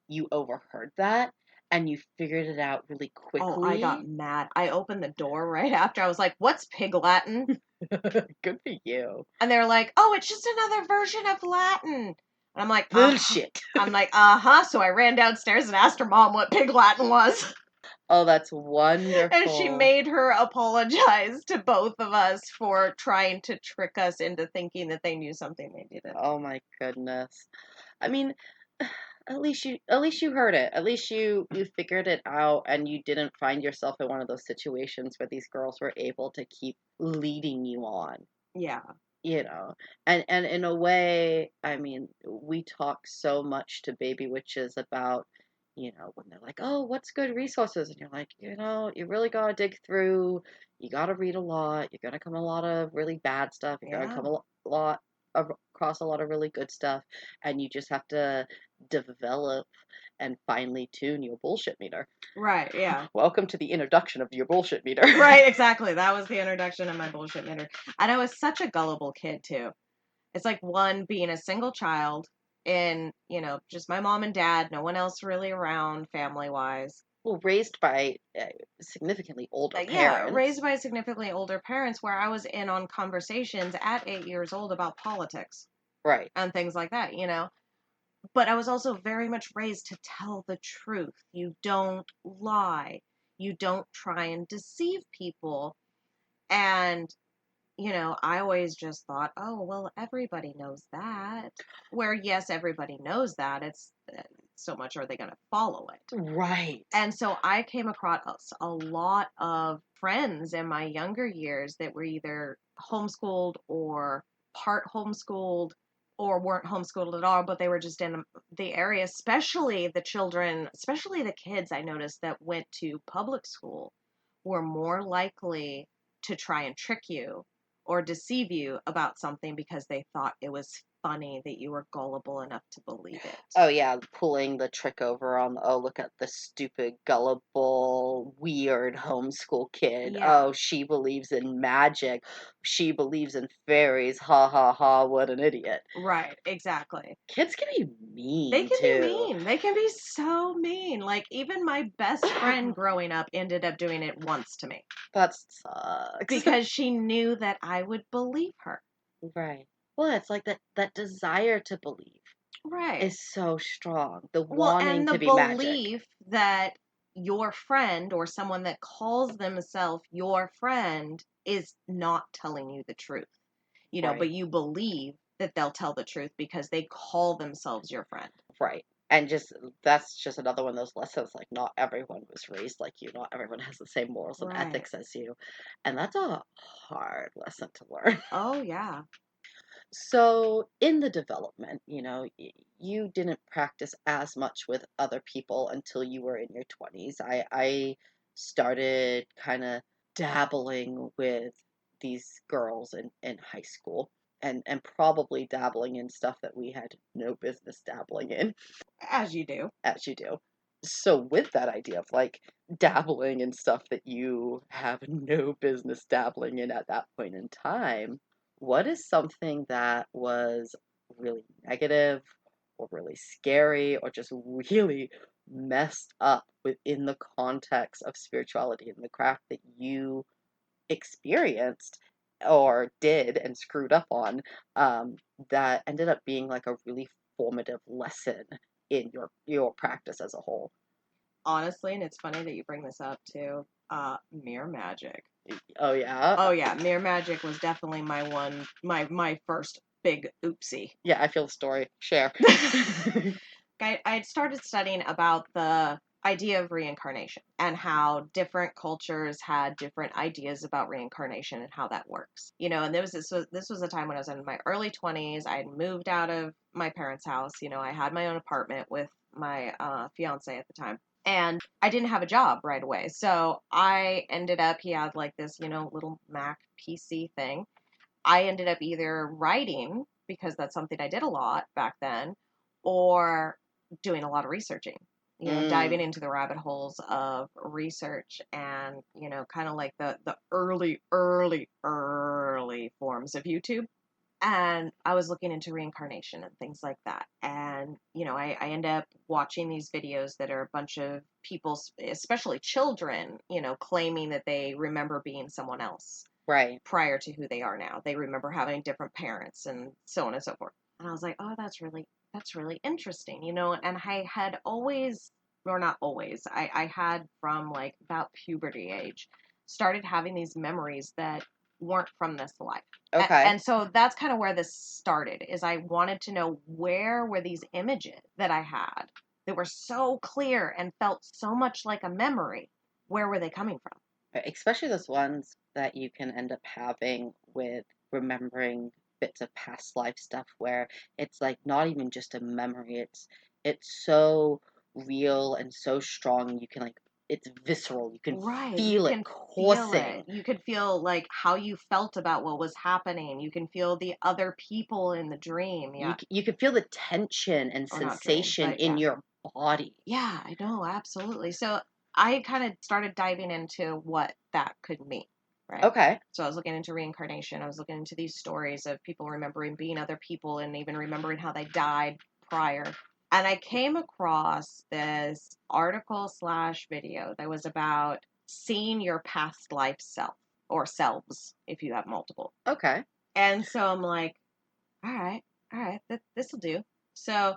you overheard that and you figured it out really quickly. Oh, I got mad. I opened the door right after. I was like, "What's Pig Latin?" Good for you. And they're like, "Oh, it's just another version of Latin." And I'm like, bullshit. I'm like, So I ran downstairs and asked her mom what Pig Latin was. Oh, that's wonderful. And she made her apologize to both of us for trying to trick us into thinking that they knew something they didn't. Oh my goodness. I mean, at least you heard it. At least you figured it out and you didn't find yourself in one of those situations where these girls were able to keep leading you on. Yeah. And in a way, I mean, we talk so much to baby witches about, when they're like, oh, what's good resources? And you're like, you really got to dig through. You got to read a lot. You're going to come a lot of really bad stuff. You're going to come across a lot of really good stuff. And you just have to develop and finely tune your bullshit meter. Right, yeah. Welcome to the introduction of your bullshit meter. Right, exactly. That was the introduction of my bullshit meter. And I was such a gullible kid, too. It's like, one, being a single child in, just my mom and dad, no one else really around family-wise. Well, raised by significantly older parents. Yeah, raised by significantly older parents where I was in on conversations at 8 years old about politics. Right. And things like that, But I was also very much raised to tell the truth. You don't lie. You don't try and deceive people. And I always just thought, oh, well, everybody knows that. Where, yes, everybody knows that. It's so much, are they going to follow it? Right. And so I came across a lot of friends in my younger years that were either homeschooled or part homeschooled or weren't homeschooled at all, but they were just in the area, especially the children, especially the kids I noticed that went to public school were more likely to try and trick you or deceive you about something because they thought it was funny that you were gullible enough to believe it. Oh yeah, pulling the trick over on, oh, look at the stupid, gullible, weird homeschool kid. Yeah. Oh, she believes in magic. She believes in fairies. Ha ha ha, what an idiot. Right, exactly. Kids can be They mean can be too. mean. They can be so mean. Like, even my best friend growing up ended up doing it once to me That sucks. because she knew that I would believe her. Right. Well, it's like that desire to believe Right. is so strong. The Well, wanting and the to be magic. belief that your friend or someone that calls themselves your friend is not telling you the truth. But Right. you believe that they'll tell the truth because they call themselves your friend. Right. And just that's just another one of those lessons, like not everyone was raised like you, not everyone has the same morals and Right. ethics as you. And that's a hard lesson to learn. Oh, yeah. So, in the development, you didn't practice as much with other people until you were in your 20s. I started kind of dabbling with these girls in high school and probably dabbling in stuff that we had no business dabbling in, As you do. as you do. So, with that idea of like dabbling in stuff that you have no business dabbling in at that point in time, what is something that was really negative or really scary or just really messed up within the context of spirituality and the craft that you experienced or did and screwed up on, that ended up being like a really formative lesson in your practice as a whole? Honestly, and it's funny that you bring this up too, mirror magic. Oh yeah. Oh yeah, mirror magic was definitely my first big oopsie. Yeah, I feel the story. Share. I had started studying about the idea of reincarnation and how different cultures had different ideas about reincarnation and how that works. And this was a time when I was in my early 20s. I had moved out of my parents' house. I had my own apartment with my fiance at the time. And I didn't have a job right away. So I ended up, he had like this, little Mac PC thing. I ended up either writing, because that's something I did a lot back then, or doing a lot of researching, diving Mm, into the rabbit holes of research and, kind of like the early, early, early forms of YouTube. And I was looking into reincarnation and things like that. And, I end up watching these videos that are a bunch of people, especially children, claiming that they remember being someone else right. prior to who they are now. They remember having different parents and so on and so forth. And I was like, oh, that's really interesting, and I had always, or not always, I had from like about puberty age, started having these memories that weren't from this life. Okay. And so that's kind of where this started, is I wanted to know, where were these images that I had that were so clear and felt so much like a memory? Where were they coming from? Especially those ones that you can end up having with remembering bits of past life stuff where it's like not even just a memory, it's so real and so strong you can like it's visceral. You can Right, you feel it can feel coursing. it. You could feel like how you felt about what was happening. You can feel the other people in the dream. Yeah, You can feel the tension and or not dream, sensation but in yeah. your body. Yeah, I know, absolutely. So I kind of started diving into what that could mean, right? Okay. So I was looking into reincarnation. I was looking into these stories of people remembering being other people and even remembering how they died prior. And I came across this article slash video that was about seeing your past life self, or selves if you have multiple. Okay. And so I'm like, all right, this will do. So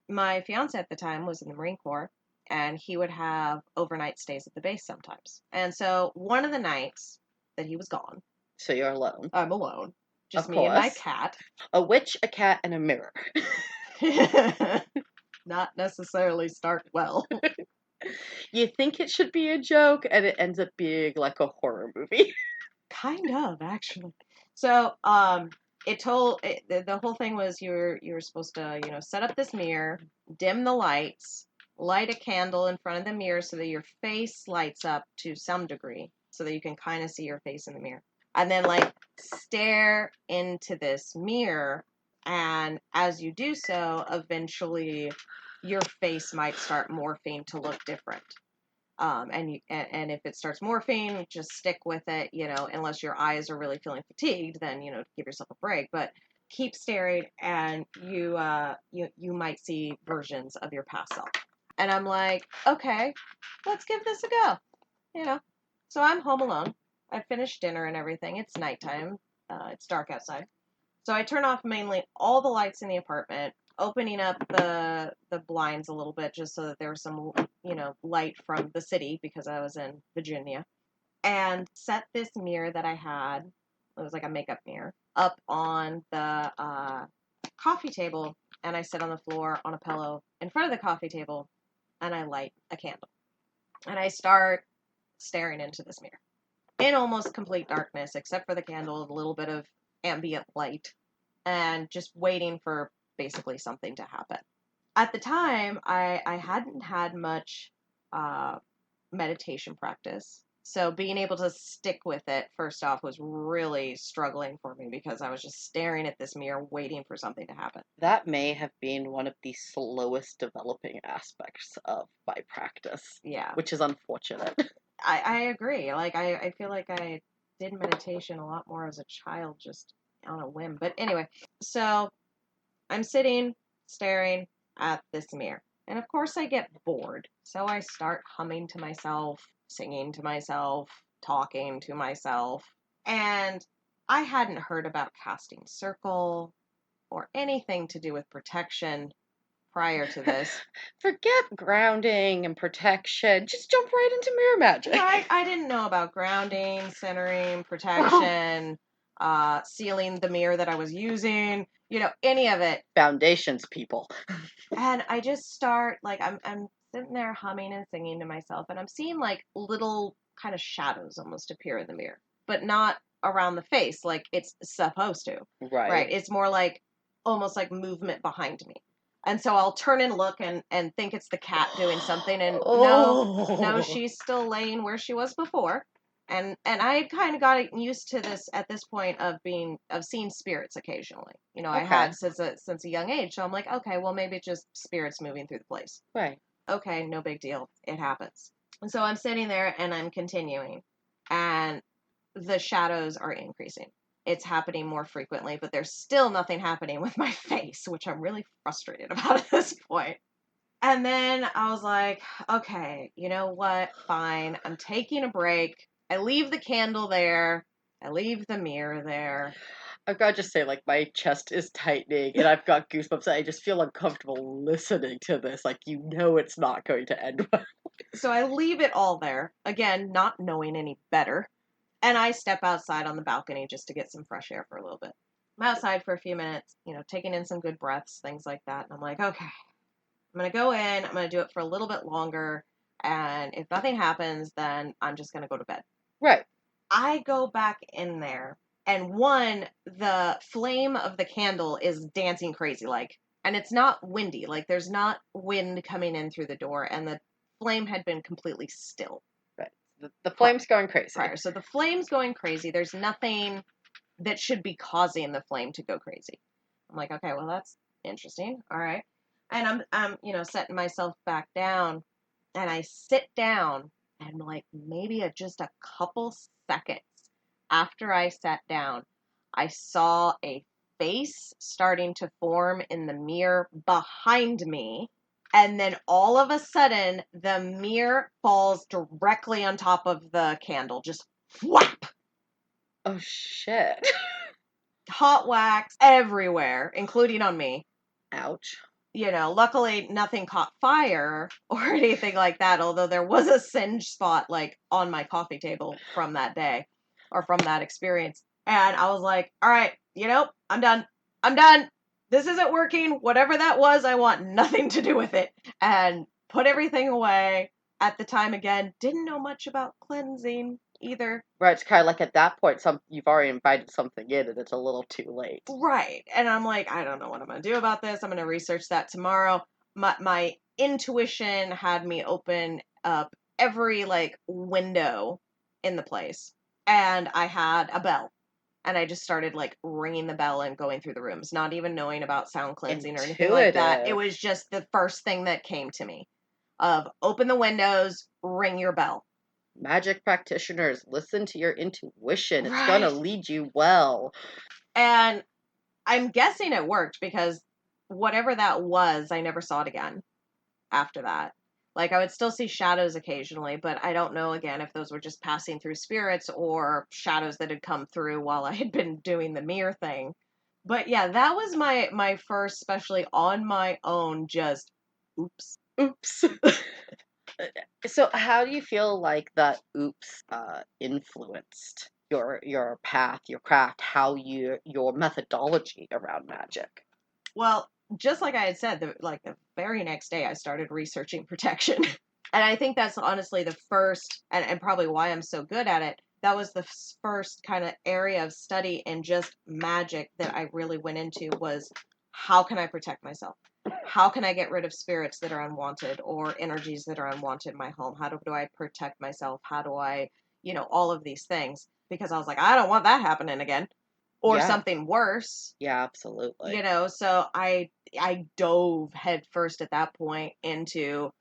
my fiance at the time was in the Marine Corps, and he would have overnight stays at the base sometimes. And so one of the nights that he was gone, So you're alone. I'm alone, Of just me and my course. cat. A witch, a cat, and a mirror. Not necessarily start well. You think it should be a joke, and it ends up being like a horror movie. Kind of, actually. So, the whole thing was, you were supposed to, set up this mirror, dim the lights, light a candle in front of the mirror so that your face lights up to some degree, so that you can kind of see your face in the mirror. and then like stare into this mirror. And as you do so, eventually your face might start morphing to look different. And if it starts morphing, just stick with it, unless your eyes are really feeling fatigued, then, give yourself a break. But keep staring, and you might see versions of your past self. And I'm like, okay, let's give this a go, So I'm home alone. I finished dinner and everything. It's nighttime. It's dark outside. So I turn off mainly all the lights in the apartment, opening up the blinds a little bit just so that there was some, light from the city because I was in Virginia, and set this mirror that I had. It was like a makeup mirror up on the coffee table, and I sit on the floor on a pillow in front of the coffee table, and I light a candle, and I start staring into this mirror in almost complete darkness, except for the candle, a little bit of ambient light, and just waiting for basically something to happen. At the time, I hadn't had much meditation practice. So being able to stick with it, first off, was really struggling for me because I was just staring at this mirror waiting for something to happen. That may have been one of the slowest developing aspects of my practice. Yeah. Which is unfortunate. I agree. Like, I feel like I did meditation a lot more as a child, just on a whim. But anyway, so I'm sitting, staring at this mirror. And of course I get bored. So I start humming to myself, singing to myself, talking to myself. And I hadn't heard about casting circle or anything to do with protection prior to this. Forget grounding and protection. Just jump right into mirror magic. I didn't know about grounding, centering, protection, sealing the mirror that I was using, any of it. Foundations, people. And I just start, like, I'm sitting there humming and singing to myself, and I'm seeing like little kind of shadows almost appear in the mirror, but not around the face like it's supposed to. Right. It's more like almost like movement behind me. And so I'll turn and look and think it's the cat doing something, and no, she's still laying where she was before. And I had kind of got used to this at this point of seeing spirits occasionally. I had since a young age. So I'm like, okay, well, maybe it's just spirits moving through the place. Right. Okay, no big deal. It happens. And so I'm sitting there and I'm continuing, and the shadows are increasing. It's happening more frequently, but there's still nothing happening with my face, which I'm really frustrated about at this point. And then I was like, okay, you know what? Fine. I'm taking a break. I leave the candle there. I leave the mirror there. I've got to just say, like, my chest is tightening and I've got goosebumps. I just feel uncomfortable listening to this. Like, it's not going to end well. So I leave it all there, again, not knowing any better. And I step outside on the balcony just to get some fresh air for a little bit. I'm outside for a few minutes, taking in some good breaths, things like that. And I'm like, okay, I'm going to go in. I'm going to do it for a little bit longer. And if nothing happens, then I'm just going to go to bed. Right. I go back in there. And the flame of the candle is dancing crazy like. And it's not windy. Like, there's not wind coming in through the door. And the flame had been completely still. Right. The flame's going crazy. Prior. So the flame's going crazy. There's nothing that should be causing the flame to go crazy. I'm like, okay, well, that's interesting. All right. And I'm setting myself back down, and I sit down, and like maybe just a couple seconds after I sat down, I saw a face starting to form in the mirror behind me. And then all of a sudden, the mirror falls directly on top of the candle. Just whap! Oh, shit. Hot wax everywhere, including on me. Ouch. Luckily nothing caught fire or anything like that, although there was a singe spot, like, on my coffee table from that day, or from that experience. And I was like, all right, I'm done. I'm done. This isn't working. Whatever that was, I want nothing to do with it. And put everything away. At the time, again, didn't know much about cleansing either. Right, it's kind of like at that point, you've already invited something in and it's a little too late. Right. And I'm like, I don't know what I'm going to do about this. I'm going to research that tomorrow. My intuition had me open up every, like, window in the place. and I had a bell. And I just started like ringing the bell and going through the rooms, not even knowing about sound cleansing or anything like that. It Intuitive. was just the first thing that came to me of open the windows, ring your bell. Magic practitioners, listen to your intuition. It's gonna Right. lead you well. And I'm guessing it worked because whatever that was, I never saw it again after that. Like I would still see shadows occasionally, but I don't know again if those were just passing through spirits or shadows that had come through while I had been doing the mirror thing. But yeah, that was my first, especially on my own, just oops. Oops. So how do you feel like that oops influenced your path, your craft, how your methodology around magic? Well, just like I had said, the very next day I started researching protection. And I think that's honestly the first, and probably why I'm so good at it. That was the first kind of area of study in just magic that I really went into was how can I protect myself? How can I get rid of spirits that are unwanted or energies that are unwanted in my home? How do I protect myself? How do I, all of these things? Because I was like, I don't want that happening again or Yeah, something worse. yeah, absolutely. So I dove headfirst at that point into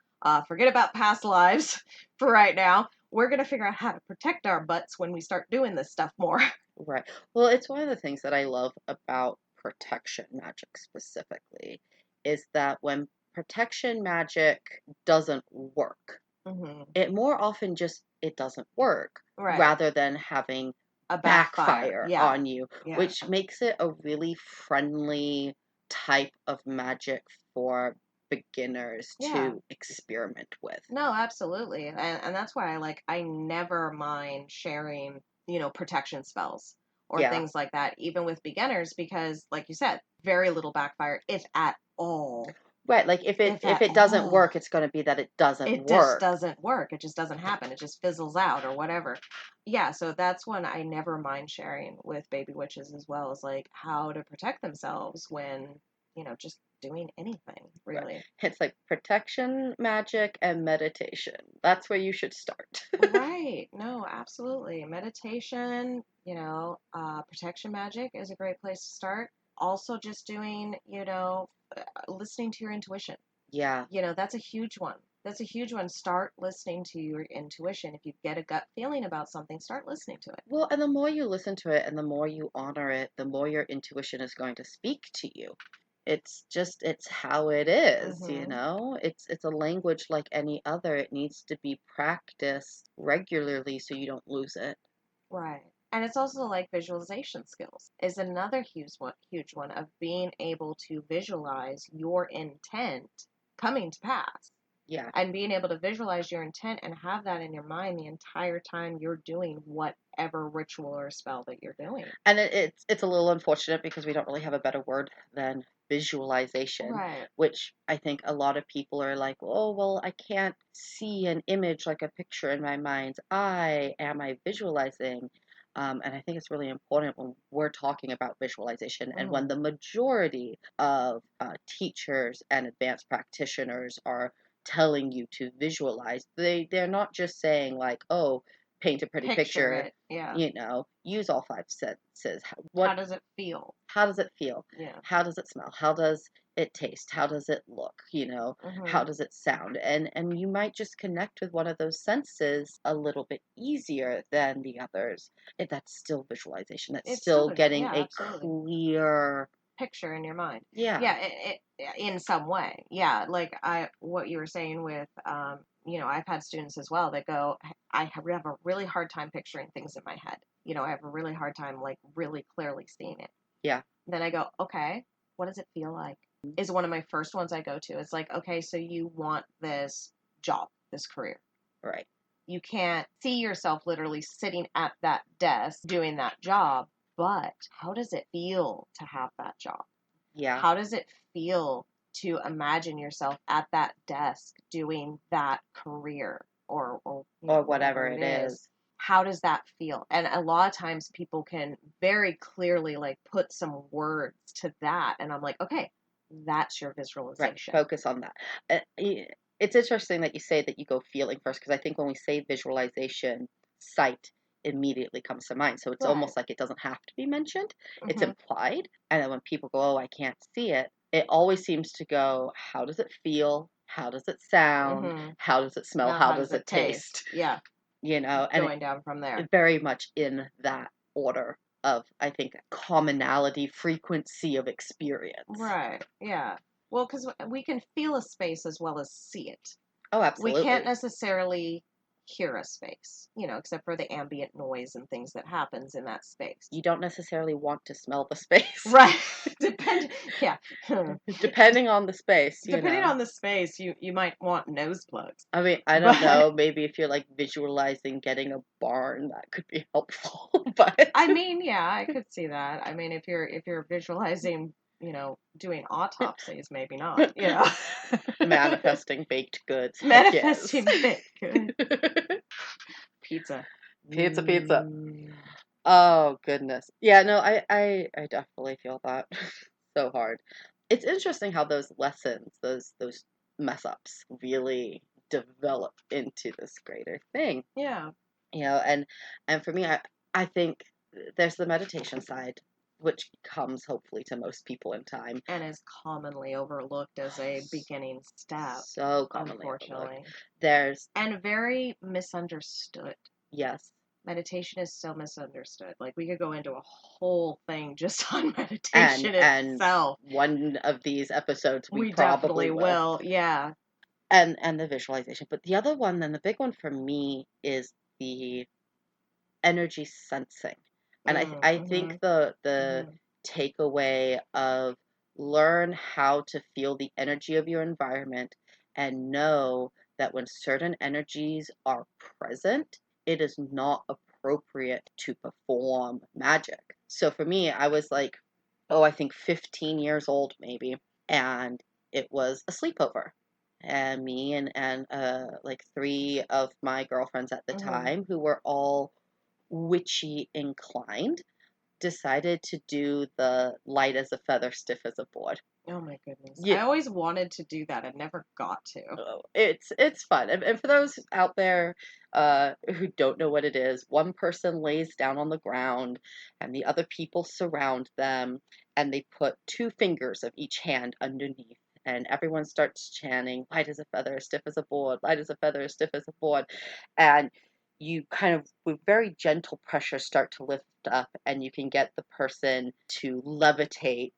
forget about past lives for right now. We're gonna figure out how to protect our butts when we start doing this stuff more. Right. Well, it's one of the things that I love about protection magic specifically is that when protection magic doesn't work, hmm it more often just it doesn't work Right, rather than having a backfire. backfire Yeah, on you, yeah, which makes it a really friendly type of magic for beginners yeah. to experiment with. No, absolutely, and that's why I never mind sharing protection spells or Yeah. things like that, even with beginners, because like you said, very little backfire, if at all. Right, like If if at it doesn't all. work, it's going to be that it doesn't It just work. doesn't work. It just doesn't happen. It just fizzles out or whatever. Yeah, so that's when I never mind sharing with baby witches as well as like how to protect themselves when, just doing anything, Right. really. It's like protection, magic, and meditation. That's where you should start. Right. No, absolutely. Meditation, protection magic is a great place to start. Also, just doing, listening to your intuition. Yeah. That's a huge one. That's a huge one. Start listening to your intuition. If you get a gut feeling about something, start listening to it. Well, and the more you listen to it and the more you honor it, the more your intuition is going to speak to you. It's how it is, you hmm know? It's a language like any other. It needs to be practiced regularly so you don't lose it. Right. And it's also like visualization skills is another huge one of being able to visualize your intent coming to pass Yeah. and being able to visualize your intent and have that in your mind the entire time you're doing whatever ritual or spell that you're doing. And it's a little unfortunate because we don't really have a better word than visualization, Right. which I think a lot of people are like, oh, well, I can't see an image like a picture in my mind's eye. Am I visualizing? And I think it's really important when we're talking about visualization and when hmm the majority of teachers and advanced practitioners are telling you to visualize, they're not just saying like, oh, paint a pretty Picture picture, it. Yeah. use all five senses. How does it feel? How does it feel? Yeah. How does it smell? How does it taste? How does it look? How hmm does it sound? And you might just connect with one of those senses a little bit easier than the others. That's still visualization. That's It's still still visual. getting Yeah, a absolutely. clear, Picture in your mind. yeah, Yeah, in some way. Yeah, like what you were saying with, I've had students as well that go, I have a really hard time picturing things in my head. I have a really hard time like really clearly seeing it. yeah, Then I go, okay, what does it feel like? Is one of my first ones I go to. It's like, okay, so you want this job, this career. right, You can't see yourself literally sitting at that desk doing that job, but how does it feel to have that job? yeah, How does it feel to imagine yourself at that desk doing that career or or whatever whatever it it is? is. How does that feel? And a lot of times people can very clearly like put some words to that and I'm like, okay, that's your Right, visualization. focus on that. It's interesting that you say that you go feeling first because I think when we say visualization, sight immediately comes to mind. So it's Right. almost like it doesn't have to be mentioned. It's Mhm. implied. And then when people go, oh, I can't see it, it always seems to go, how does it feel? How does it sound? Mhm. How does it smell? Now, How how does does it it taste? taste? Yeah, And going down from there. very much in that order of, I think, commonality, frequency of experience. Right. Yeah. Well, because we can feel a space as well as see it. Oh, We can't absolutely. necessarily hear a space, except for the ambient noise and things that happens in that space. You don't necessarily want to smell the space. Right. Yeah. Depending on the space, Depending on the space, you might want nose plugs. I mean, I don't But know, maybe if you're like visualizing getting a barn, that could be helpful. But I mean, yeah, I could see that. I mean, if you're visualizing, doing autopsies, maybe not. manifesting baked goods, heck yes. Manifesting big good. Pizza. Pizza, pizza. Mm. Oh goodness. Yeah, no, I definitely feel that so hard. It's interesting how those lessons, those mess ups really develop into this greater thing. Yeah. And for me, I think there's the meditation side, which comes hopefully to most people in time. And is commonly overlooked as a beginning step, So commonly overlooked. unfortunately. There's And very misunderstood. yes, Meditation is so misunderstood. Like, we could go into a whole thing just on and meditation and itself. one of these episodes we We probably definitely will. will. Yeah. And the visualization. But the other one, then the big one for me is the energy sensing. And I think Mm-hmm. the Mm-hmm. takeaway of learn how to feel the energy of your environment and know that when certain energies are present, it is not appropriate to perform magic. So for me, I was like, oh, I think 15 years old maybe, and it was a sleepover. And me and like three of my girlfriends at the Mm-hmm. time who were all witchy inclined decided to do the light as a feather, stiff as a board. Oh my goodness. Yeah, I always wanted to do that and never got to. it's fun. And for those out there who don't know what it is, one person lays down on the ground and the other people surround them and they put two fingers of each hand underneath. And everyone starts chanting, light as a feather, stiff as a board, light as a feather, stiff as a board. And you kind of, with very gentle pressure, start to lift up, and you can get the person to levitate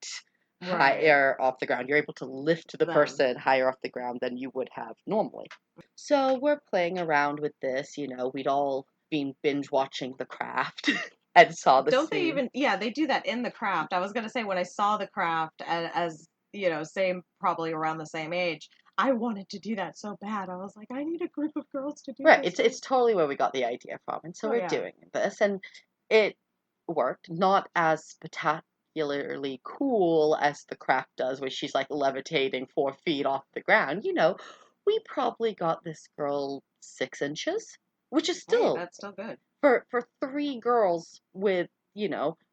Right. higher off the ground. You're able to lift the Them. person higher off the ground than you would have normally. So we're playing around with this. We'd all been binge watching The Craft and saw the Don't they scene. even, yeah, they do that in The Craft. I was going to say, when I saw The Craft same, probably around the same age, I wanted to do that so bad. I was like, I need a group of girls to do Right, this it's with. totally where we got the idea from, and so Oh, we're yeah. doing this, and it worked. Not as spectacularly cool as The Craft does, where she's like levitating 4 feet off the ground. We probably got this girl 6 inches, which is Hey, still that's still good. for three girls with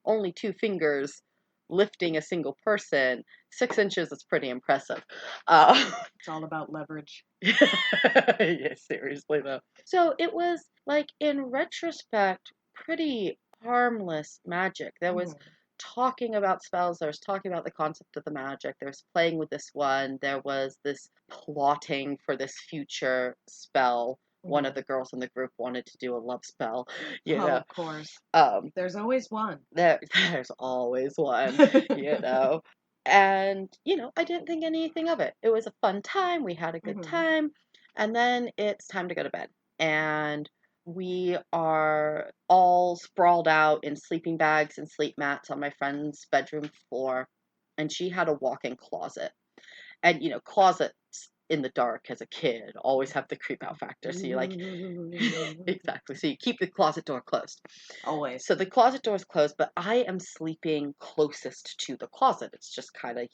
only two fingers lifting a single person. 6 inches is pretty impressive. It's all about leverage. Yeah, seriously though. So it was like in retrospect pretty harmless magic. There was Mm. talking about spells, there was talking about the concept of the magic, there was playing with this one, there was this plotting for this future spell. One of Mm. the girls in the group wanted to do a love spell, you Oh, know. of course. Um There's always one. there's always one, you know. And, I didn't think anything of it. It was a fun time. We had a good Hmm. time. And then it's time to go to bed. And we are all sprawled out in sleeping bags and sleep mats on my friend's bedroom floor. And she had a walk in closet. And, closets in the dark as a kid always have the creep out factor. So you like, exactly. So you keep the closet door closed. Always. So the closet door is closed, but I am sleeping closest to the closet. It's just kind of,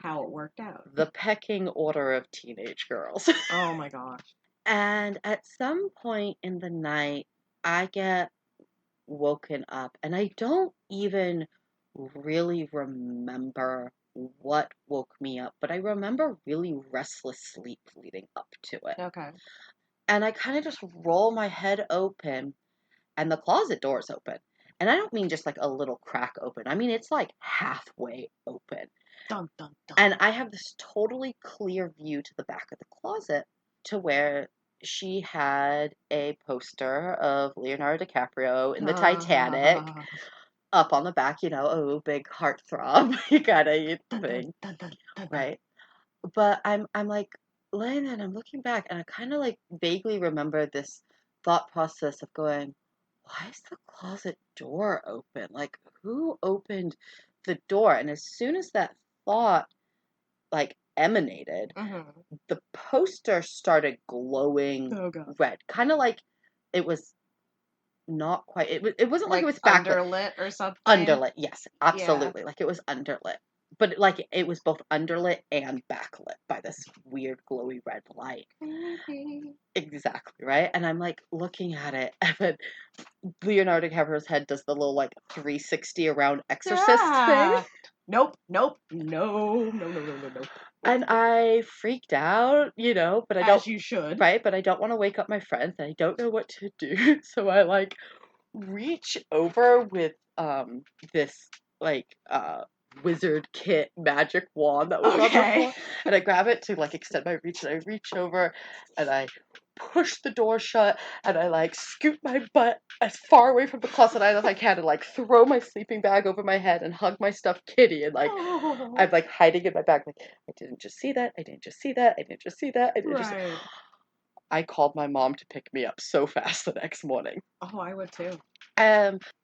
How it worked out. the pecking order of teenage girls. Oh my gosh. And at some point in the night, I get woken up, and I don't even really remember what woke me up, but I remember really restless sleep leading up to it. Okay. And I kind of just roll my head open, and the closet door is open. And I don't mean just like a little crack open. I mean, it's like halfway open. Dun, dun, dun. And I have this totally clear view to the back of the closet to where she had a poster of Leonardo DiCaprio in the Titanic up on the back, oh, big heartthrob kind of thing, Dun, dun, dun, dun. right? But I'm like laying there and I'm looking back and I kind of like vaguely remember this thought process of going, why is the closet door open? Like, who opened the door? And as soon as that thought like emanated, the poster started glowing red, kind of like it was not quite. It wasn't like it was backlit. Underlit or something. Underlit, yes, absolutely. Like it was underlit, but like it was both underlit and backlit by this weird glowy red light. Exactly, right. And I'm like looking at it, and then Leonardo DiCaprio's head does the little like 360 around exorcist thing. Nope, no. And I freaked out, but I don't. As you should. Right, but I don't want to wake up my friends, and I don't know what to do. So I like reach over with this like wizard kit magic wand that was on the floor, and I grab it to like extend my reach, and I reach over and I push the door shut, and I like scoot my butt as far away from the closet as I can, and like throw my sleeping bag over my head and hug my stuffed kitty, and like I'm like hiding in my bag, like I didn't just see that, I didn't just see that, I didn't just see that, I didn't just. I called my mom to pick me up so fast the next morning. Oh, I would too.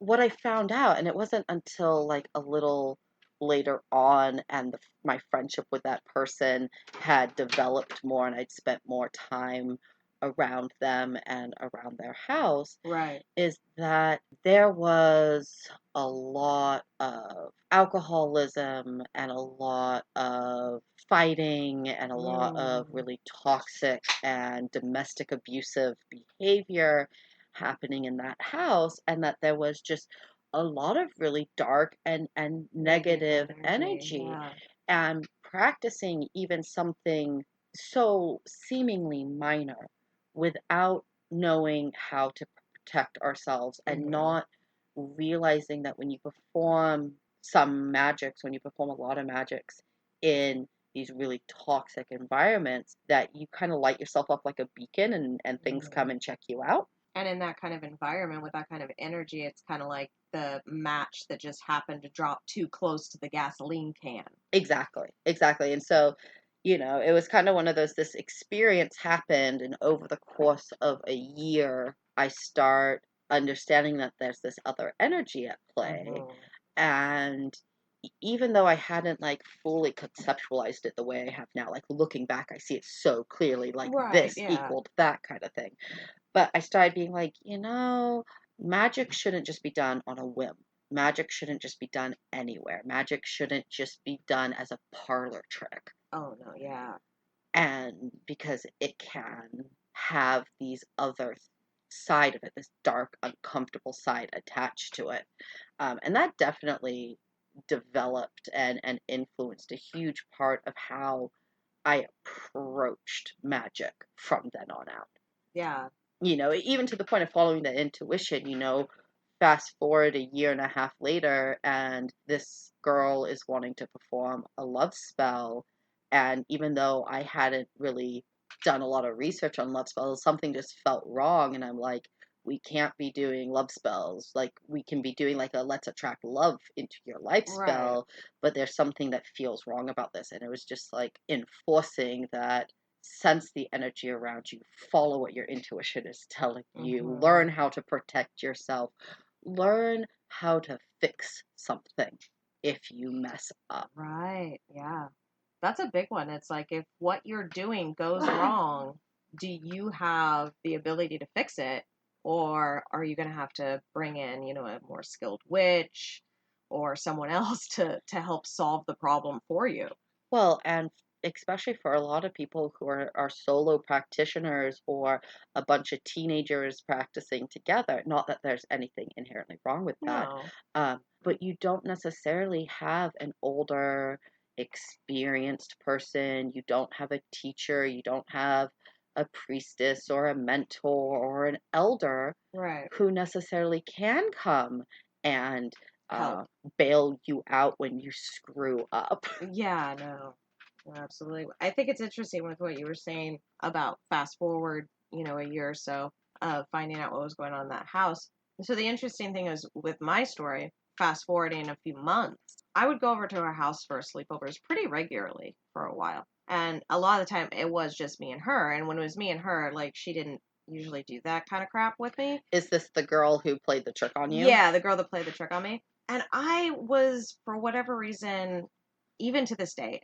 What I found out, and it wasn't until like a little later on, and my friendship with that person had developed more, and I'd spent more time around them and around their house, right, is that there was a lot of alcoholism and a lot of fighting and a lot of really toxic and domestic abusive behavior happening in that house, and that there was just a lot of really dark and negative energy. Yeah. And practicing even something so seemingly minor without knowing how to protect ourselves and not realizing that when you perform some magics, when you perform a lot of magics in these really toxic environments, that you kind of light yourself up like a beacon, and things come and check you out. And in that kind of environment with that kind of energy, it's kind of like the match that just happened to drop too close to the gasoline can. Exactly. And so, it was kind of one of those, this experience happened, and over the course of a year, I start understanding that there's this other energy at play. And even though I hadn't like fully conceptualized it the way I have now, like looking back, I see it so clearly, like this equaled that kind of thing. But I started being like, magic shouldn't just be done on a whim. Magic shouldn't just be done anywhere. Magic shouldn't just be done as a parlor trick. Oh, no, yeah. And because it can have these other side of it, this dark, uncomfortable side attached to it. And that definitely developed and influenced a huge part of how I approached magic from then on out. Yeah. Even to the point of following the intuition, fast forward a year and a half later, and this girl is wanting to perform a love spell. And even though I hadn't really done a lot of research on love spells, something just felt wrong. And I'm like, we can't be doing love spells. Like, we can be doing like a let's attract love into your life spell, but there's something that feels wrong about this. And it was just like enforcing that, sense the energy around you, follow what your intuition is telling you, learn how to protect yourself, learn how to fix something if you mess up. Right, yeah. That's a big one. It's like if what you're doing goes wrong, do you have the ability to fix it? Or are you going to have to bring in, a more skilled witch or someone else to help solve the problem for you? Well, and especially for a lot of people who are solo practitioners or a bunch of teenagers practicing together, not that there's anything inherently wrong with that, but you don't necessarily have an older, experienced person, you don't have a teacher, you don't have a priestess or a mentor or an elder Right. who necessarily can come and Help. uh, bail you out when you screw up. Yeah, no. Absolutely. I think it's interesting with what you were saying about fast forward, a year or so of finding out what was going on in that house. So the interesting thing is with my story, fast forwarding a few months, I would go over to her house for sleepovers pretty regularly for a while. And a lot of the time it was just me and her. And when it was me and her, like she didn't usually do that kind of crap with me. Is this the girl who played the trick on you? Yeah, the girl that played the trick on me. And I was, for whatever reason, even to this day,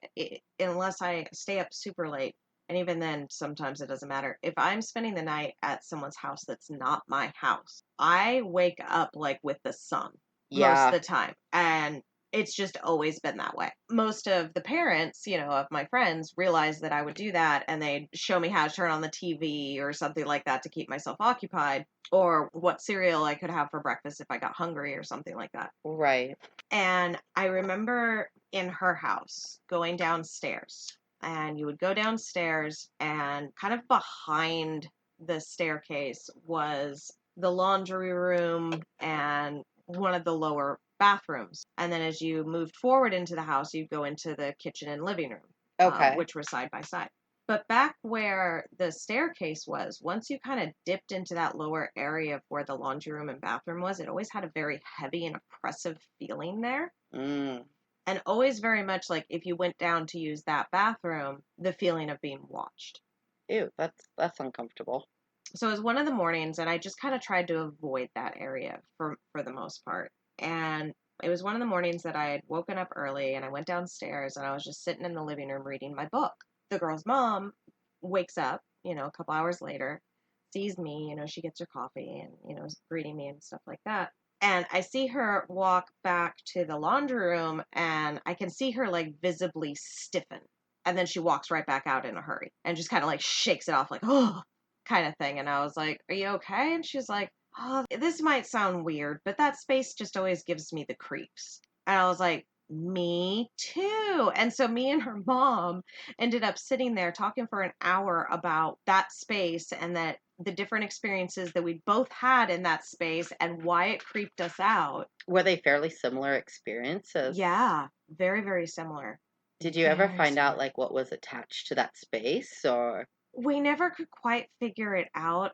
unless I stay up super late, and even then, sometimes it doesn't matter. If I'm spending the night at someone's house that's not my house, I wake up like with the sun most of Yeah, the time. And it's just always been that way. Most of the parents, of my friends realized that I would do that and they'd show me how to turn on the TV or something like that to keep myself occupied, or what cereal I could have for breakfast if I got hungry or something like that. right. And I remember in her house going downstairs, and you would go downstairs, and kind of behind the staircase was the laundry room and one of the lower bathrooms. And then as you moved forward into the house, you'd go into the kitchen and living room, Okay. which were side by side. But back where the staircase was, once you kind of dipped into that lower area of where the laundry room and bathroom was, it always had a very heavy and oppressive feeling there. Mm. And always very much like if you went down to use that bathroom, the feeling of being watched. Ew, that's uncomfortable. So it was one of the mornings, and I just kind of tried to avoid that area for the most part. And it was one of the mornings that I had woken up early, and I went downstairs, and I was just sitting in the living room reading my book. The girl's mom wakes up, a couple hours later, sees me, she gets her coffee and, is greeting me and stuff like that. And I see her walk back to the laundry room, and I can see her like visibly stiffen. And then she walks right back out in a hurry and just kind of like shakes it off, like, oh, kind of thing. And I was like, are you okay? And she's like, oh, this might sound weird, but that space just always gives me the creeps. And I was like, me too. And so me and her mom ended up sitting there talking for an hour about that space and that the different experiences that we both had in that space and why it creeped us out. Were they fairly similar experiences? Yeah, very, very similar. Did you ever Very find out similar. like what was attached to that space or We never could quite figure it out.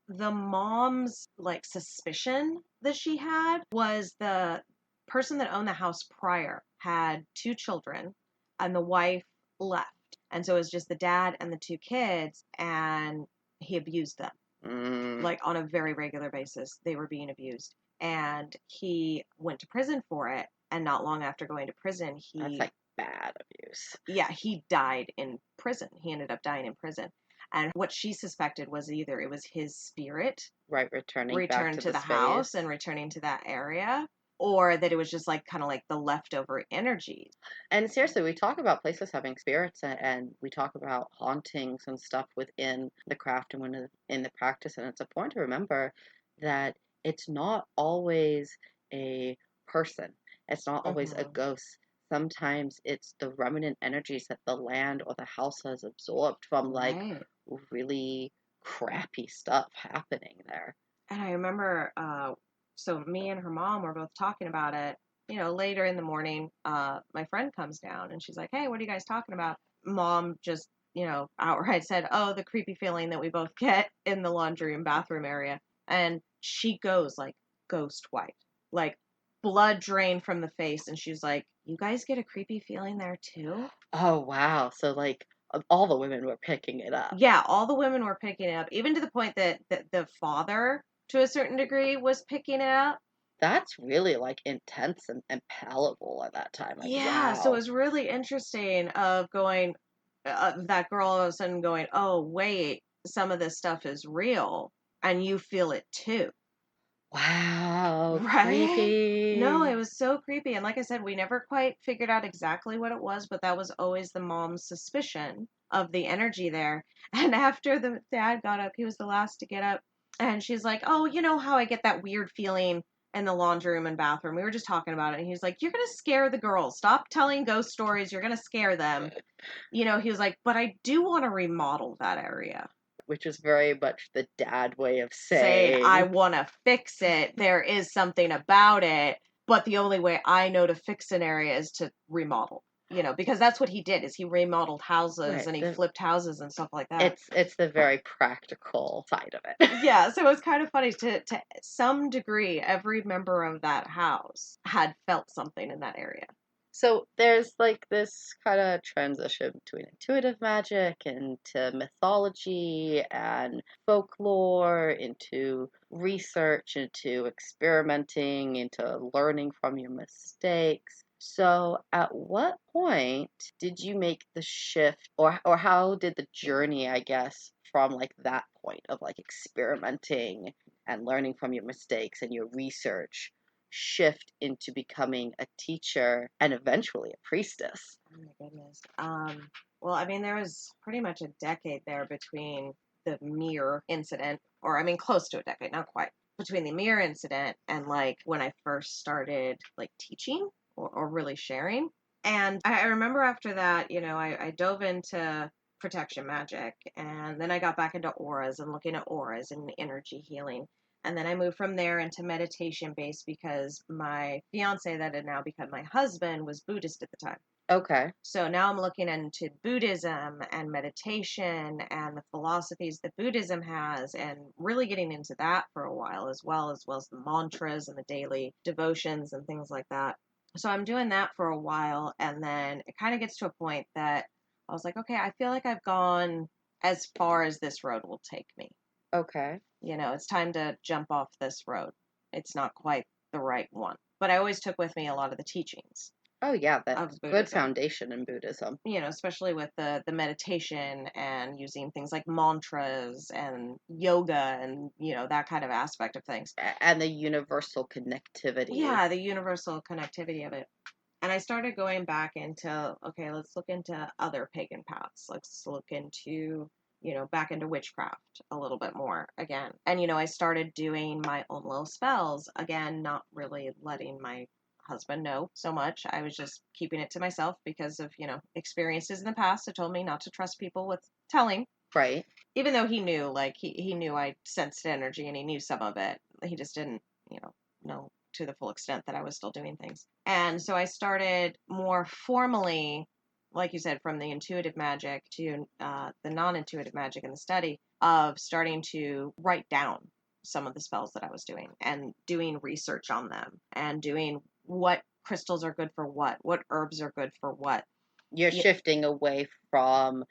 The mom's like suspicion that she had was the person that owned the house prior had two children and the wife left. And so it was just the dad and the two kids, and he abused them mm, like on a very regular basis. They were being abused. And he went to prison for it. And not long after going to prison, that's like bad abuse. he died in prison. He ended up dying in prison. And what she suspected was either it was his spirit Right, returning back returned to to the the house space. and returning to that area, or that it was just like kind of like the leftover energies. And seriously, we talk about places having spirits and we talk about hauntings and stuff within the craft and in the practice. And it's important to remember that it's not always a person, it's not always a Hmm. ghost. Sometimes it's the remnant energies that the land or the house has absorbed from like Right. really crappy stuff happening there. And I remember, so me and her mom were both talking about it. Later in the morning, my friend comes down and she's like, "Hey, what are you guys talking about?" Mom just, outright said, "Oh, the creepy feeling that we both get in the laundry and bathroom area." And she goes like ghost white, like blood drained from the face. And she's like, "You guys get a creepy feeling there too?" Oh, wow. So, like, all the women were picking it up. Yeah, all the women were picking it up, even to the point that the father, to a certain degree, was picking it up. That's really like intense and palatable at that time. Like, Yeah, so it wow. was really interesting of going, that girl all of a sudden going, oh, wait, some of this stuff is real, and you feel it too. Wow, Right? No, it creepy. was so creepy. And like I said, we never quite figured out exactly what it was, but that was always the mom's suspicion of the energy there. And after the dad got up, he was the last to get up. And she's like, oh, you know how I get that weird feeling in the laundry room and bathroom? We were just talking about it. And he's like, you're going to scare the girls. Stop telling ghost stories. You're going to scare them. He was like, but I do want to remodel that area. which is very much the dad way of saying, I saying, want to fix it. There is something about it, but the only way I know to fix an area is to remodel. Because that's what he did, is he remodeled houses right, and he flipped houses and stuff like that. it's the very practical side of it. Yeah, so it was kind of funny to some degree, every member of that house had felt something in that area. So there's like this kind of transition between intuitive magic into mythology and folklore, into research, into experimenting, into learning from your mistakes. So at what point did you make the shift, or how did the journey, I guess, from like that point of like experimenting and learning from your mistakes and your research shift into becoming a teacher and eventually a priestess? Oh my goodness. Well, I mean, there was pretty much a decade there between the mirror incident, or I mean, close to a decade, not quite, between the mirror incident and like when I first started like teaching or really sharing. And I remember after that, I dove into protection magic, and then I got back into auras and looking at auras and energy healing. And then I moved from there into meditation based because my fiance that had now become my husband was Buddhist at the time. Okay. So now I'm looking into Buddhism and meditation and the philosophies that Buddhism has, and really getting into that for a while, as well as the mantras and the daily devotions and things like that. So I'm doing that for a while, and then it kind of gets to a point that I was like, okay, I feel like I've gone as far as this road will take me. Okay. It's time to jump off this road. It's not quite the right one. But I always took with me a lot of the teachings Oh yeah, of that's good Buddhism, foundation in Buddhism. especially with the meditation and using things like mantras and yoga and, that kind of aspect of things. And the universal connectivity. Yeah, the universal connectivity of it. And I started going back into, okay, let's look into other pagan paths. Let's look into, back into witchcraft a little bit more again. And, I started doing my own little spells. Again, not really letting my husband know so much. I was just keeping it to myself because of, experiences in the past that told me not to trust people with telling. Right. Even though he knew, like, he knew I sensed energy and he knew some of it. He just didn't, know to the full extent that I was still doing things. And so I started more formally, like you said, from the intuitive magic to the non intuitive magic in the study of starting to write down some of the spells that I was doing and doing research on them and doing what crystals are good for what herbs are good for what. You're Yeah, shifting away from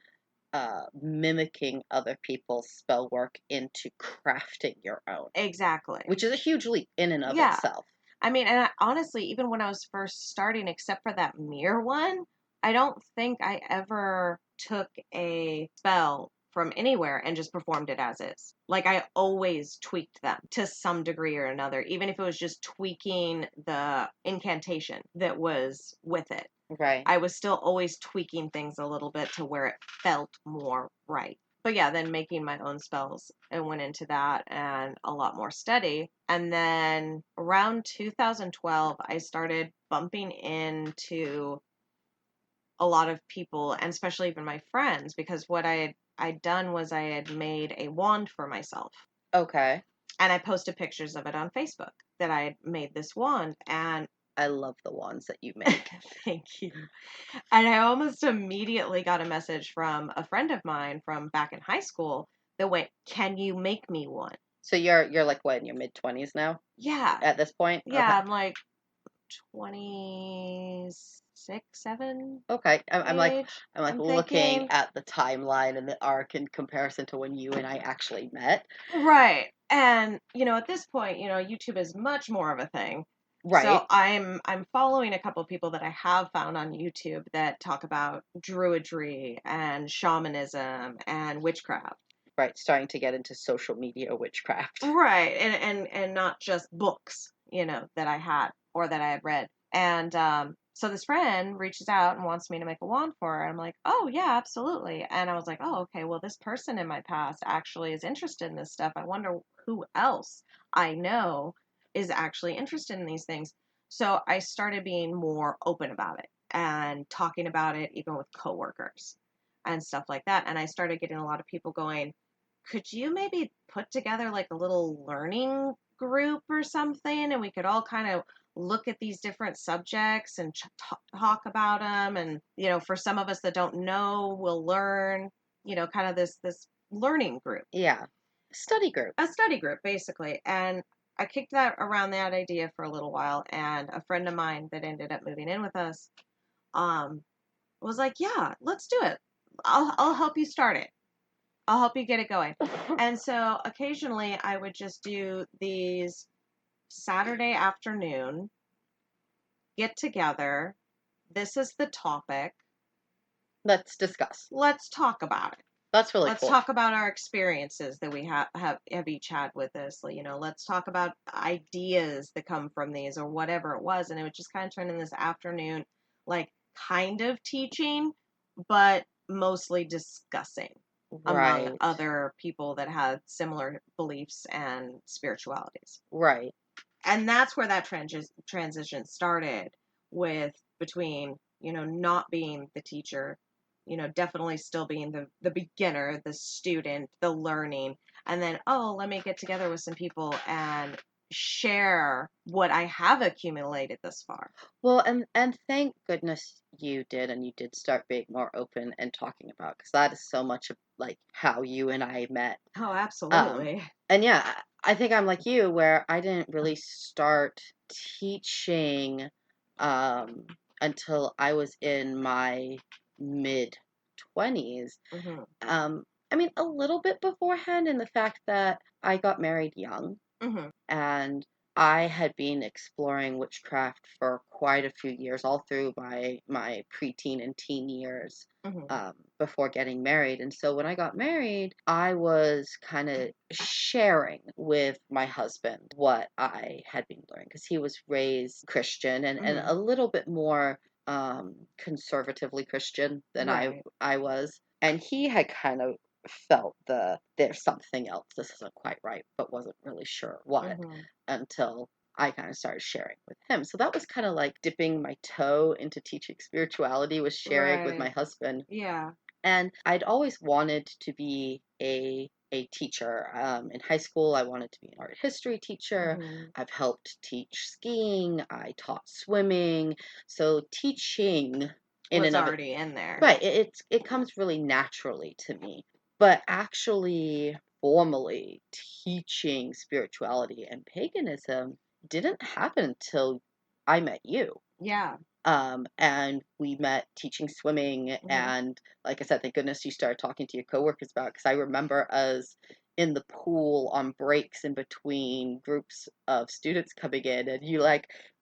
mimicking other people's spell work into crafting your own, exactly. which is a huge leap in and of Yeah. itself. I mean, and honestly, even when I was first starting, except for that mirror one, I don't think I ever took a spell from anywhere and just performed it as is. Like, I always tweaked them to some degree or another, even if it was just tweaking the incantation that was with it. Right. I was still always tweaking things a little bit to where it felt more right. But yeah, then making my own spells and went into that and a lot more study. And then around 2012, I started bumping into a lot of people, and especially even my friends, because what I'd done was I had made a wand for myself. Okay. And I posted pictures of it on Facebook that I had made this wand. And I love the ones that you make. thank you. And I almost immediately got a message from a friend of mine from back in high school that went, "Can you make me one?" So you're like what, in your mid-20s now Yeah. at this point? Yeah, Okay. I'm like 26, 7 Okay. age. I'm like I'm looking thinking. at the timeline and the arc in comparison to when you and I actually met. Right. And, at this point, YouTube is much more of a thing. So Right. I'm following a couple of people that I have found on YouTube that talk about druidry and shamanism and witchcraft. Right. Starting to get into social media witchcraft. Right. And not just books, that I had or that I had read. And so this friend reaches out and wants me to make a wand for her. I'm like, oh yeah, absolutely. And I was like, oh, okay, well, this person in my past actually is interested in this stuff. I wonder who else I know is actually interested in these things. So I started being more open about it and talking about it even with coworkers and stuff like that. And I started getting a lot of people going, could you maybe put together like a little learning group or something, and we could all kind of look at these different subjects and talk about them, and for some of us that don't know, we'll learn, kind of this learning group, Yeah. Study group. a study group basically. And I kicked that around, that idea, for a little while, and a friend of mine that ended up moving in with us um was like, yeah, let's do it. I'll help you start it. I'll help you get it going. And so occasionally I would just do these Saturday afternoon get together. This is the topic. Let's discuss. Let's talk about it. That's really Let's cool. talk about our experiences that we have each had with this. Let's talk about ideas that come from these, or whatever it was. And it would just kind of turn in this afternoon, like kind of teaching, but mostly discussing among Right. other people that had similar beliefs and spiritualities. Right. And that's where that transition started, with between, not being the teacher, definitely still being the beginner, the student, the learning, and then, oh, let me get together with some people and share what I have accumulated thus far. Well, and thank goodness you did, and you did start being more open and talking about, because that is so much of like how you and I met. Oh, Um, absolutely. and yeah, I think I'm like you, where I didn't really start teaching um, until I was in my mid 20s. Hmm. I mean, a little bit beforehand, in the fact that I got married young, Hmm. and I had been exploring witchcraft for quite a few years, all through my preteen and teen years, Hmm. before getting married. And so when I got married, I was kind of sharing with my husband what I had been learning, because he was raised Christian, and Hmm. a little bit more conservatively Christian than Right. I was. And he had kind of felt there's something else, this isn't quite right, but wasn't really sure what, Hmm. until I kind of started sharing with him. So that was kind of like dipping my toe into teaching spirituality, was sharing with my Right. husband. Yeah. And I'd always wanted to be a teacher. In high school, I wanted to be an art history teacher. Hmm. I've helped teach skiing. I taught swimming. So teaching in Was and of it, already in there. right, it comes really naturally to me. But actually formally teaching spirituality and paganism didn't happen until I met you. Yeah. And we met teaching swimming, Hmm. and like I said, thank goodness you started talking to your coworkers about it, because I remember us in the pool on breaks in between groups of students coming in, and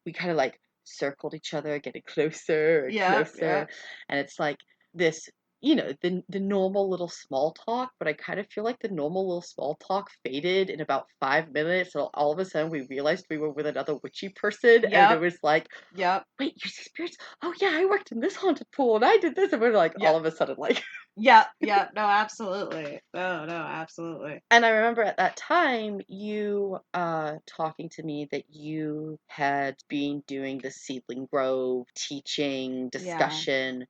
we kind of like circled each other, getting closer and Yep. closer, Yep. and it's like this, the normal little small talk, but I kind of feel like the normal little small talk faded in about 5 minutes, so all of a sudden we realized we were with another witchy person, and it Yep. was like, Yep. wait, you see spirits? Oh yeah, I worked in this haunted pool and I did this, and we're like Yep. all of a sudden like. Yep. Yep. No, absolutely. No, no, absolutely. And I remember at that time you talking to me that you had been doing the Seedling Grove teaching Yeah. discussion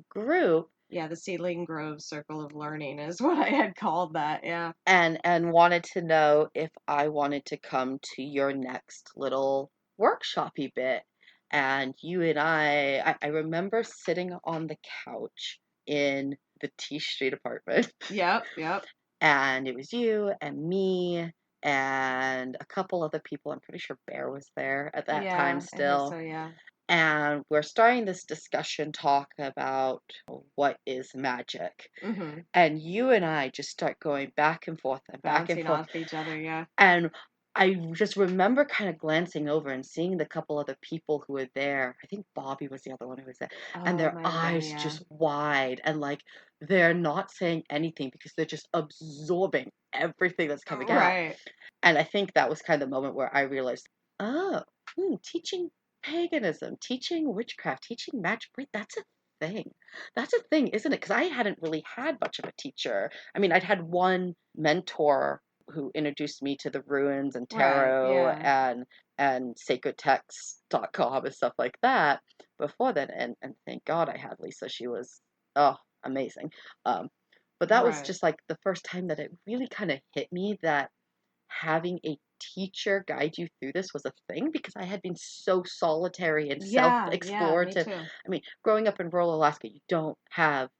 group, Yeah, the Seedling Grove Circle of Learning is what I had called that. Yeah. and wanted to know if I wanted to come to your next little workshopy bit. And you and I remember sitting on the couch in the T Street apartment, Yep. Yep. and it was you and me and a couple other people. I'm pretty sure Bear was there at that time Yeah, I think still. so. Yeah. And we're starting this discussion talk about what is magic. Mm-hmm. And you and I just start going back and forth and back and Bouncing forth. off each other. Yeah. And I just remember kind of glancing over and seeing the couple other people who were there. I think Bobby was the other one who was there. And Oh, it their might have been. eyes Yeah. just wide, and like they're not saying anything because they're just absorbing everything that's coming out. Right. And I think that was kind of the moment where I realized, oh, teaching paganism, teaching witchcraft, teaching magic, wait, that's a thing. That's a thing, isn't it? Because I hadn't really had much of a teacher. I mean, I'd had one mentor who introduced me to the ruins and Right. tarot Yeah. and sacredtexts.com and stuff like that before then. And thank God I had Lisa. She was, oh, amazing. Um, But that was Right. just like the first time that it really kind of hit me that having a teacher guide you through this was a thing, because I had been so solitary and Yeah, yeah, me self-explorative. too. I mean, growing up in rural Alaska, you don't have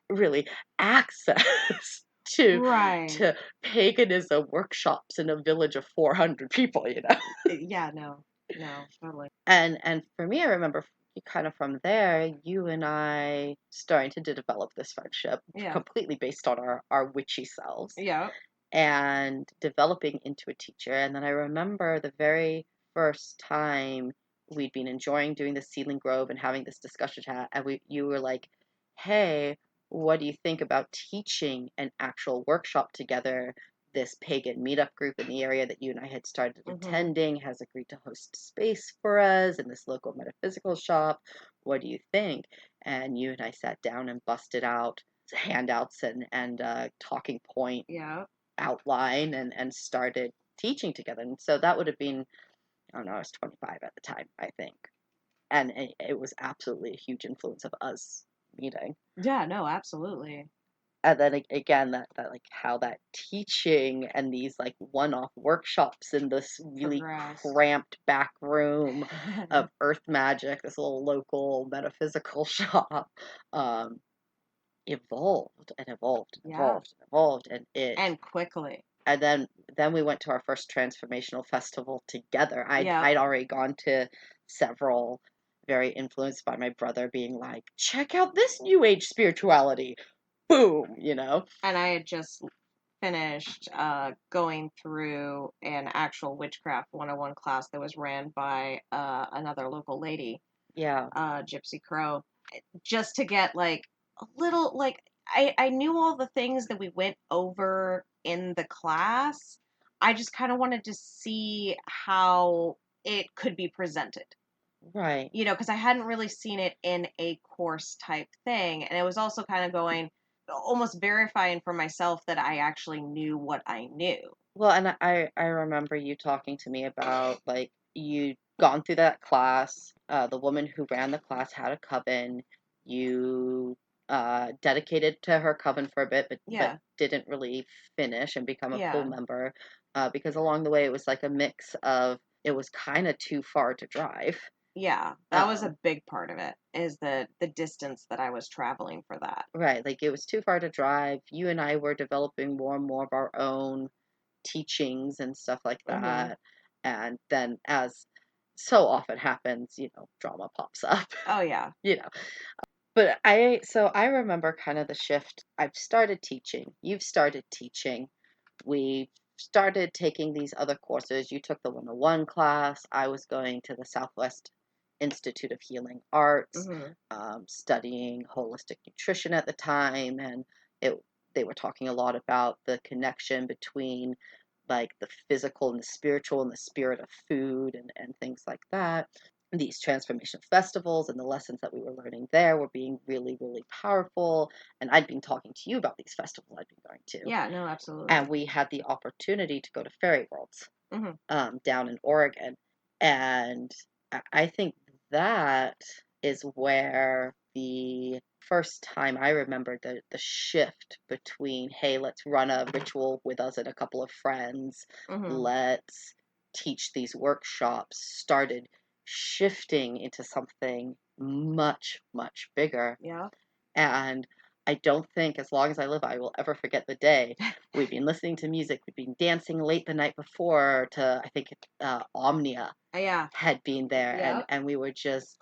really access to Right. to paganism workshops in a village of 400 people, you know. Yeah, no. No, totally. And for me, I remember kind of from there, you and I starting to develop this friendship Yeah. completely based on our witchy selves, Yeah. and developing into a teacher. And then I remember the very first time we'd been enjoying doing the Seedling Grove and having this discussion chat, and you were like, "Hey, what do you think about teaching an actual workshop together?" This pagan meetup group in the area that you and I had started Mhm. attending has agreed to host space for us in this local metaphysical shop. What do you think? And you and I sat down and busted out handouts and talking point Yeah. outline and started teaching together. And so that would have been, I don't know, I was 25 at the time, I think. And it was absolutely a huge influence of us meeting. Yeah, no, absolutely. And then again, that like how that teaching and these like one-off workshops in this really Progressed. cramped back room of earth magic, this little local metaphysical shop, um, evolved and evolved and Yeah. evolved and evolved, and it And quickly. and then we went to our first transformational festival together. Yeah. I'd already gone to several, very influenced by my brother being like, check out this new age spirituality. Boom, you know? And I had just finished going through an actual witchcraft 101 class that was ran by another local lady, Yeah. Gypsy Crow, just to get like a little like I knew all the things that we went over in the class. I just kind of wanted to see how it could be presented. Right. Because I hadn't really seen it in a course type thing. And it was also kind of going, almost verifying for myself that I actually knew what I knew. Well, and I remember you talking to me about like you'd gone through that class. The woman who ran the class had a coven. You dedicated to her coven for a bit, but Yeah, didn't really finish and become a full yeah, member, because along the way it was like a mix of, it was kind of too far to drive. yeah. That was Um, a big part of it, is the distance that I was traveling for that. right, like it was too far to drive. You and I were developing more and more of our own teachings and stuff like Hmm. that. And then, as so often happens, drama pops up, Oh, yeah. you know. But I remember kind of the shift. I've started teaching. You've started teaching. We started taking these other courses. You took the 101 class. I was going to the Southwest Institute of Healing Arts, Hmm. studying holistic nutrition at the time, and it they were talking a lot about the connection between like the physical and the spiritual and the spirit of food and things like that. These transformation festivals and the lessons that we were learning there were being really, really powerful. And I'd been talking to you about these festivals I'd been going to. Yeah, no, And absolutely. we had the opportunity to go to Fairy Worlds, Hmm. down in Oregon. And I think that is where the first time I remember the shift between, hey, let's run a ritual with us and a couple of friends, Hmm. let's teach these workshops, started shifting into something much, much bigger. Yeah. And I don't think, as long as I live, I will ever forget the day. We'd been listening to music, we'd been dancing late the night before to, I think, Omnia Yeah. had been there, and Yep. and we were just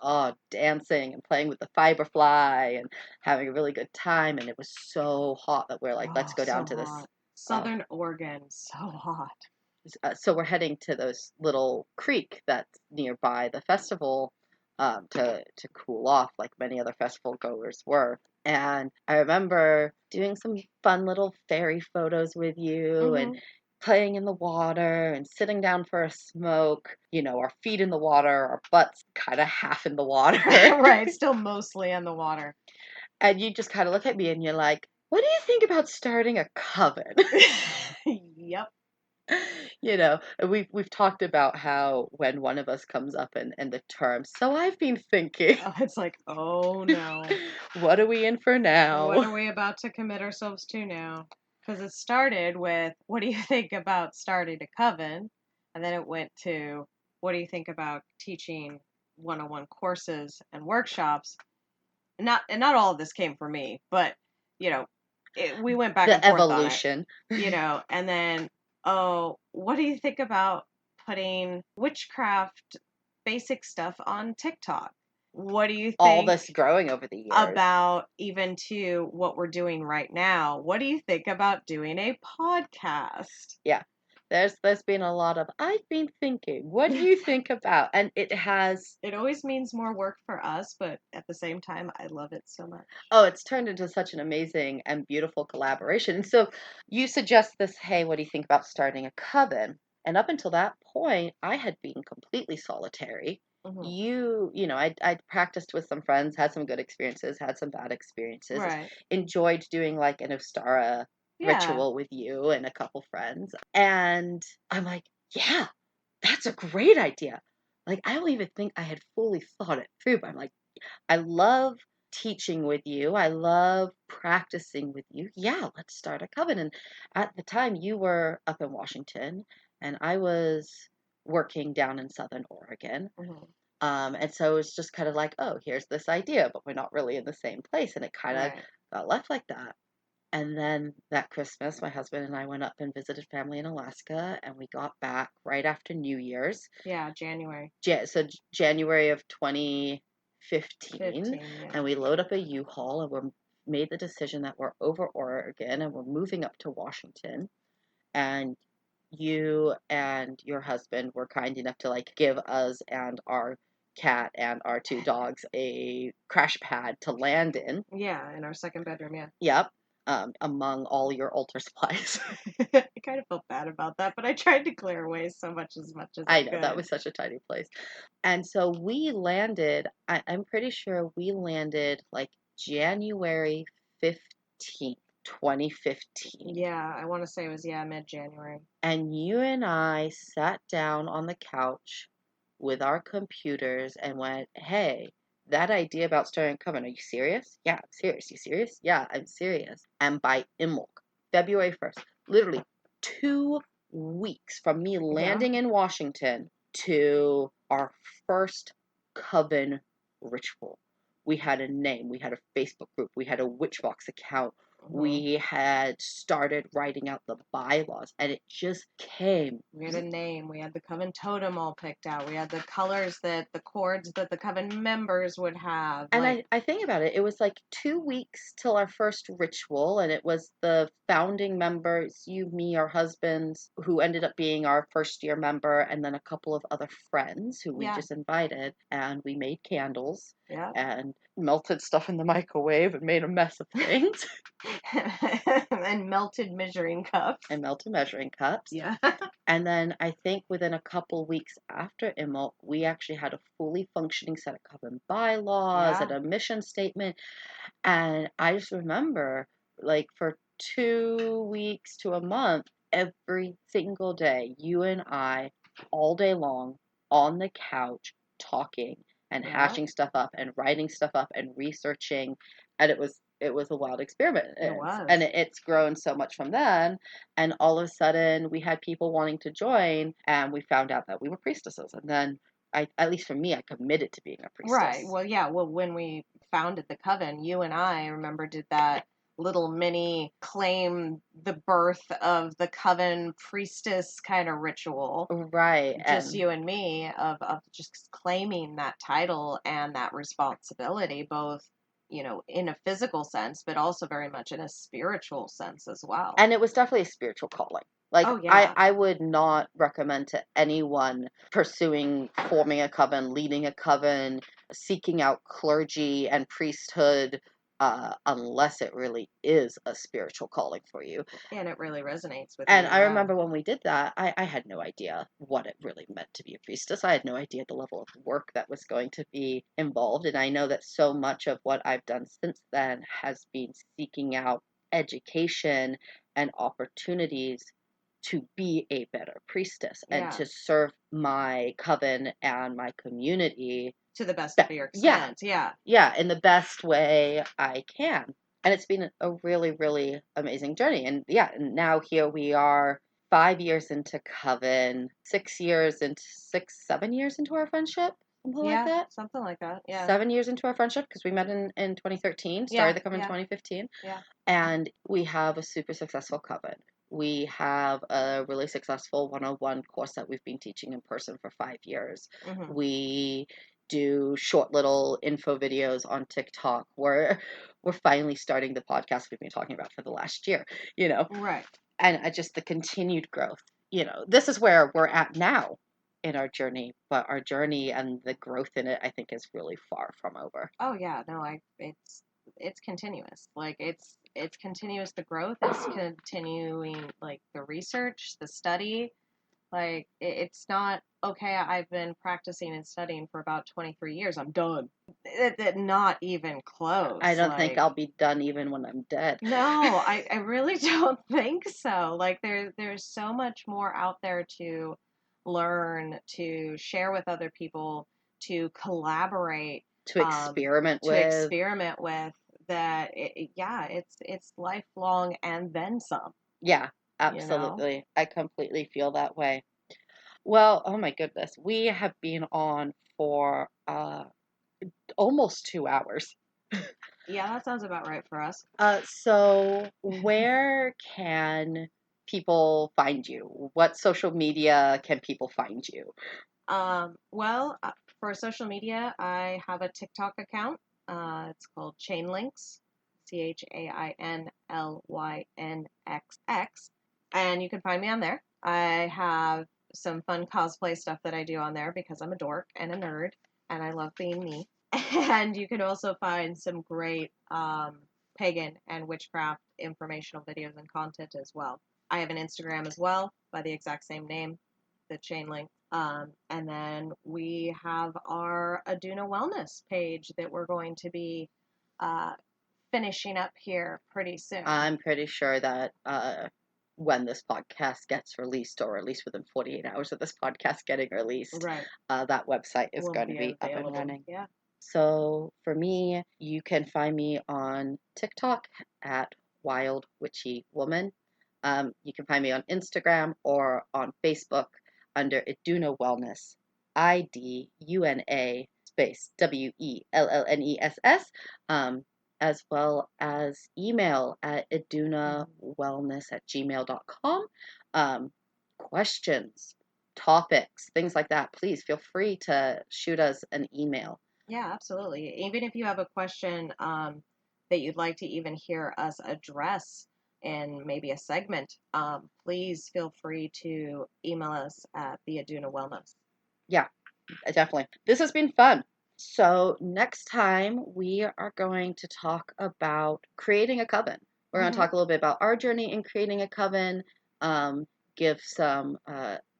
dancing and playing with the fiberfly and having a really good time. And it was so hot that we're like, let's Oh, go down so to this. hot. uh, Southern Oregon, so hot. so we're heading to this little creek that's nearby the festival, to cool off, like many other festival goers were. And I remember doing some fun little fairy photos with you and Hmm. playing in the water and sitting down for a smoke, our feet in the water, our butts kind of half in the water. Right, still mostly in the water. And you just kind of look at me and you're like, what do you think about starting a coven? Yep. we've talked about how when one of us comes up in the term, so I've been thinking, It's like, oh no. what are we in for What now? are we about to commit ourselves to now? Because it started with, what do you think about starting a coven? And then it went to, what do you think about teaching one-on-one courses and workshops? And not all of this came from me, but you know, we went back and The forth on it, evolution. and then, oh, what do you think about putting witchcraft basic stuff on TikTok? What do you All think this growing over the years. about even to what we're doing right now? What do you think about doing a podcast? Yeah. There's been a lot of I've been thinking, what do you think about? And it has It always means more work for us, but at the same time, I love it so much. oh, it's turned into such an amazing and beautiful collaboration. And so you suggest this, hey, what do you think about starting a coven? And up until that point, I had been completely solitary. Hmm. I'd practiced with some friends, had some good experiences, had some bad experiences, Right. enjoyed doing like an Ostara Yeah. ritual with you and a couple friends. And I'm like, yeah, that's a great idea. Like, I don't even think I had fully thought it through, but I'm like, I love teaching with you. I love practicing with you. Yeah, let's start a coven. And at the time, you were up in Washington, and I was working down in Southern Oregon. Hmm. And so it's just kind of like, oh, here's this idea, but we're not really in the same place. And it kind of Right. got left like that. And then that Christmas, my husband and I went up and visited family in Alaska, and we got back right after New Year's. Yeah, January January of 2015, 15, yeah. and we load up a U-Haul, and we made the decision that we're over Oregon and we're moving up to Washington. And you and your husband were kind enough to like give us and our cat and our two dogs a crash pad to land in. Yeah, in our second bedroom, yeah. Yep. Among all your altar supplies. I kind of felt bad about that, but I tried to clear away as much as I I know, that could. was such a tiny place. And so we landed, I'm pretty sure we landed like January 15th, 2015. Yeah, I want to say it was, yeah, mid-January. And you and I sat down on the couch with our computers and went, hey, that idea about starting a coven, are you serious? Yeah, I'm serious. You serious? Yeah, I'm serious. And by Imbolc, February 1st, literally 2 weeks from me Yeah. landing in Washington to our first coven ritual. We had a name, we had a Facebook group, we had a Witchbox account, Hmm. we had started writing out the bylaws, and it just came. We had a name. We had the coven totem all picked out. We had the colors the cords that the coven members would have. And Like, I think about it, it was like 2 weeks till our first ritual, and it was the founding members, you, me, our husbands, who ended up being our first year member, and then a couple of other friends who we yeah, just invited, and we made candles yeah. and melted stuff in the microwave and made a mess of things And melted measuring cups. and melted measuring cups. Yeah. And then I think within a couple weeks after Immok, we actually had a fully functioning set of coven bylaws and Yeah. a mission statement. And I just remember, like, for 2 weeks to a month, every single day, you and I, all day long, on the couch, talking and Yeah. hashing stuff up and writing stuff up and researching. And it was a wild experiment. It And was. it's grown so much from then. And all of a sudden, we had people wanting to join, and we found out that we were priestesses. And then, at least for me, I committed to being a Right. priestess. Well, yeah. Well, when we founded the coven, you and I remember did that little mini claim the birth of the coven priestess kind of ritual. Right. Just And you and me of just claiming that title and that responsibility, both, in a physical sense, but also very much in a spiritual sense as well. And it was definitely a spiritual calling. Like, Oh, I, yeah. I would not recommend to anyone pursuing forming a coven, leading a coven, seeking out clergy and priesthood, unless it really is a spiritual calling for you. And it really resonates with And you, I yeah. remember when we did that, I had no idea what it really meant to be a priestess. I had no idea the level of work that was going to be involved. And I know that so much of what I've done since then has been seeking out education and opportunities to be a better priestess and Yeah. to serve my coven and my community To the best of your extent. yeah, in the best way I can. And it's been a really, really amazing journey. And yeah, and now here we are 5 years into coven, 7 years into our friendship, something like Yeah, that. something like that. Yeah. 7 years into our friendship because we met in 2013, Yeah, started the coven in yeah, 2015, yeah. and we have a super successful coven. We have a really successful 101 course that we've been teaching in person for 5 years. Mm-hmm. We do short little info videos on TikTok. We're finally starting the podcast we've been talking about for the last year, Right. and just the continued growth. This is where we're at now in our journey, but our journey and the growth in it, I think, is really far from over. Oh yeah, no, it's continuous. Like it's continuous the growth, it's continuing like the research, the study. Like it's not okay, I've been practicing and studying for about 23 years. I'm done. Not even close. I don't think Like I'll be done even when I'm dead. no, I really don't think so. Like there's so much more out there to learn, to share with other people, to collaborate, To experiment to with. experiment with that yeah, it's lifelong and then some, Yeah, you know? absolutely. I completely feel that way. Well, oh my goodness. We have been on for almost 2 hours. Yeah, that sounds about right for us. So where can people find you? What social media can people find you? Well, for social media, I have a TikTok account. It's called Chainlinks, ChainLynxx, and you can find me on there. I have some fun cosplay stuff that I do on there because I'm a dork and a nerd, and I love being me. And you can also find some great pagan and witchcraft informational videos and content as well. I have an Instagram as well by the exact same name, the Chainlink. And then we have our Aduna Wellness page that we're going to be uh, finishing up here pretty soon. I'm pretty sure that when this podcast gets released, or at least within 48 hours of this podcast getting released, Right. that website is Will going to be be up and available. running. Yeah. So for me, you can find me on TikTok at Wild Witchy Woman. You can find me on Instagram or on Facebook under Iduna Wellness, IDUNA space WELLNESS, as well as email at idunawellness@gmail.com. Questions, topics, things like that, please feel free to shoot us an email. Yeah, absolutely. Even if you have a question that you'd like to even hear us address in maybe a segment, please feel free to email us at the Aduna Wellness. Yeah, definitely. This has been fun. So next time we are going to talk about creating a coven. We're going to Mm-hmm. talk a little bit about our journey in creating a coven, give some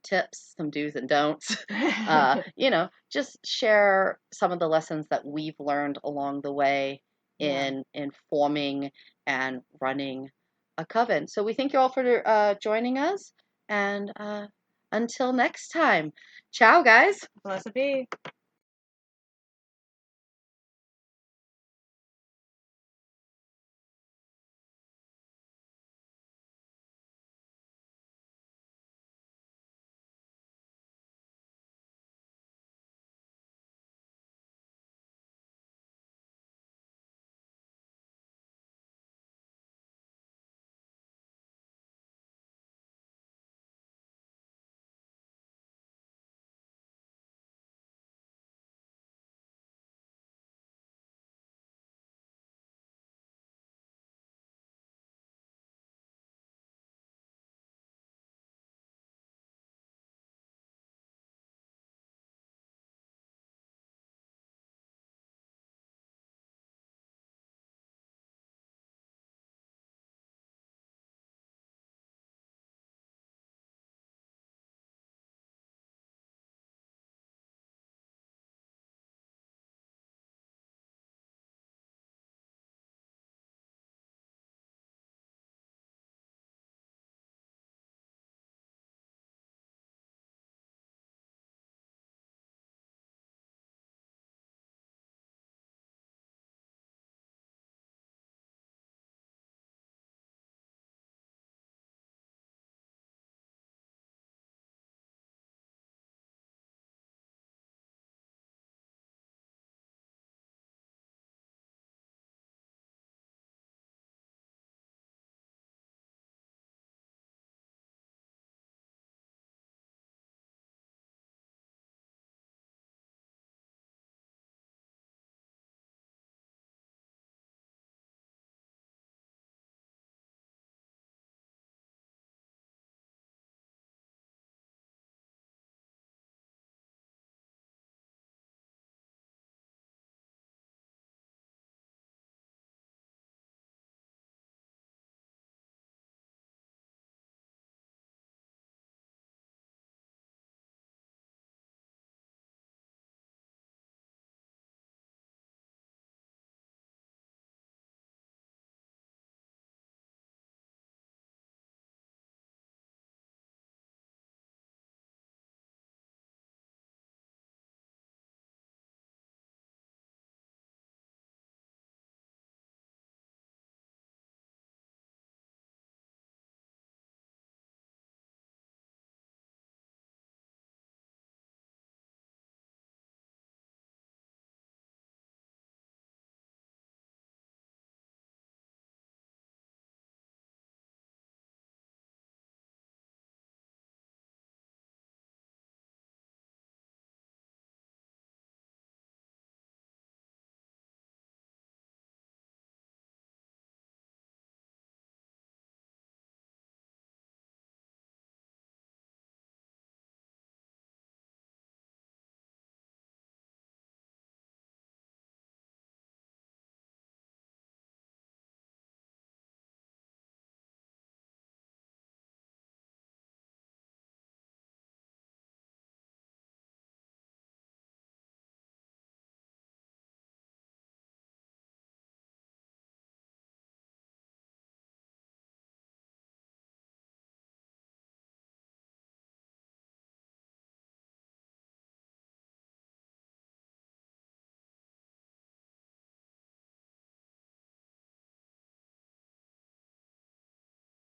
tips, some do's and don'ts, just share some of the lessons that we've learned along the way Yeah. in forming and running a coven. So we thank you all for joining us, and until next time, ciao, guys. Blessed be.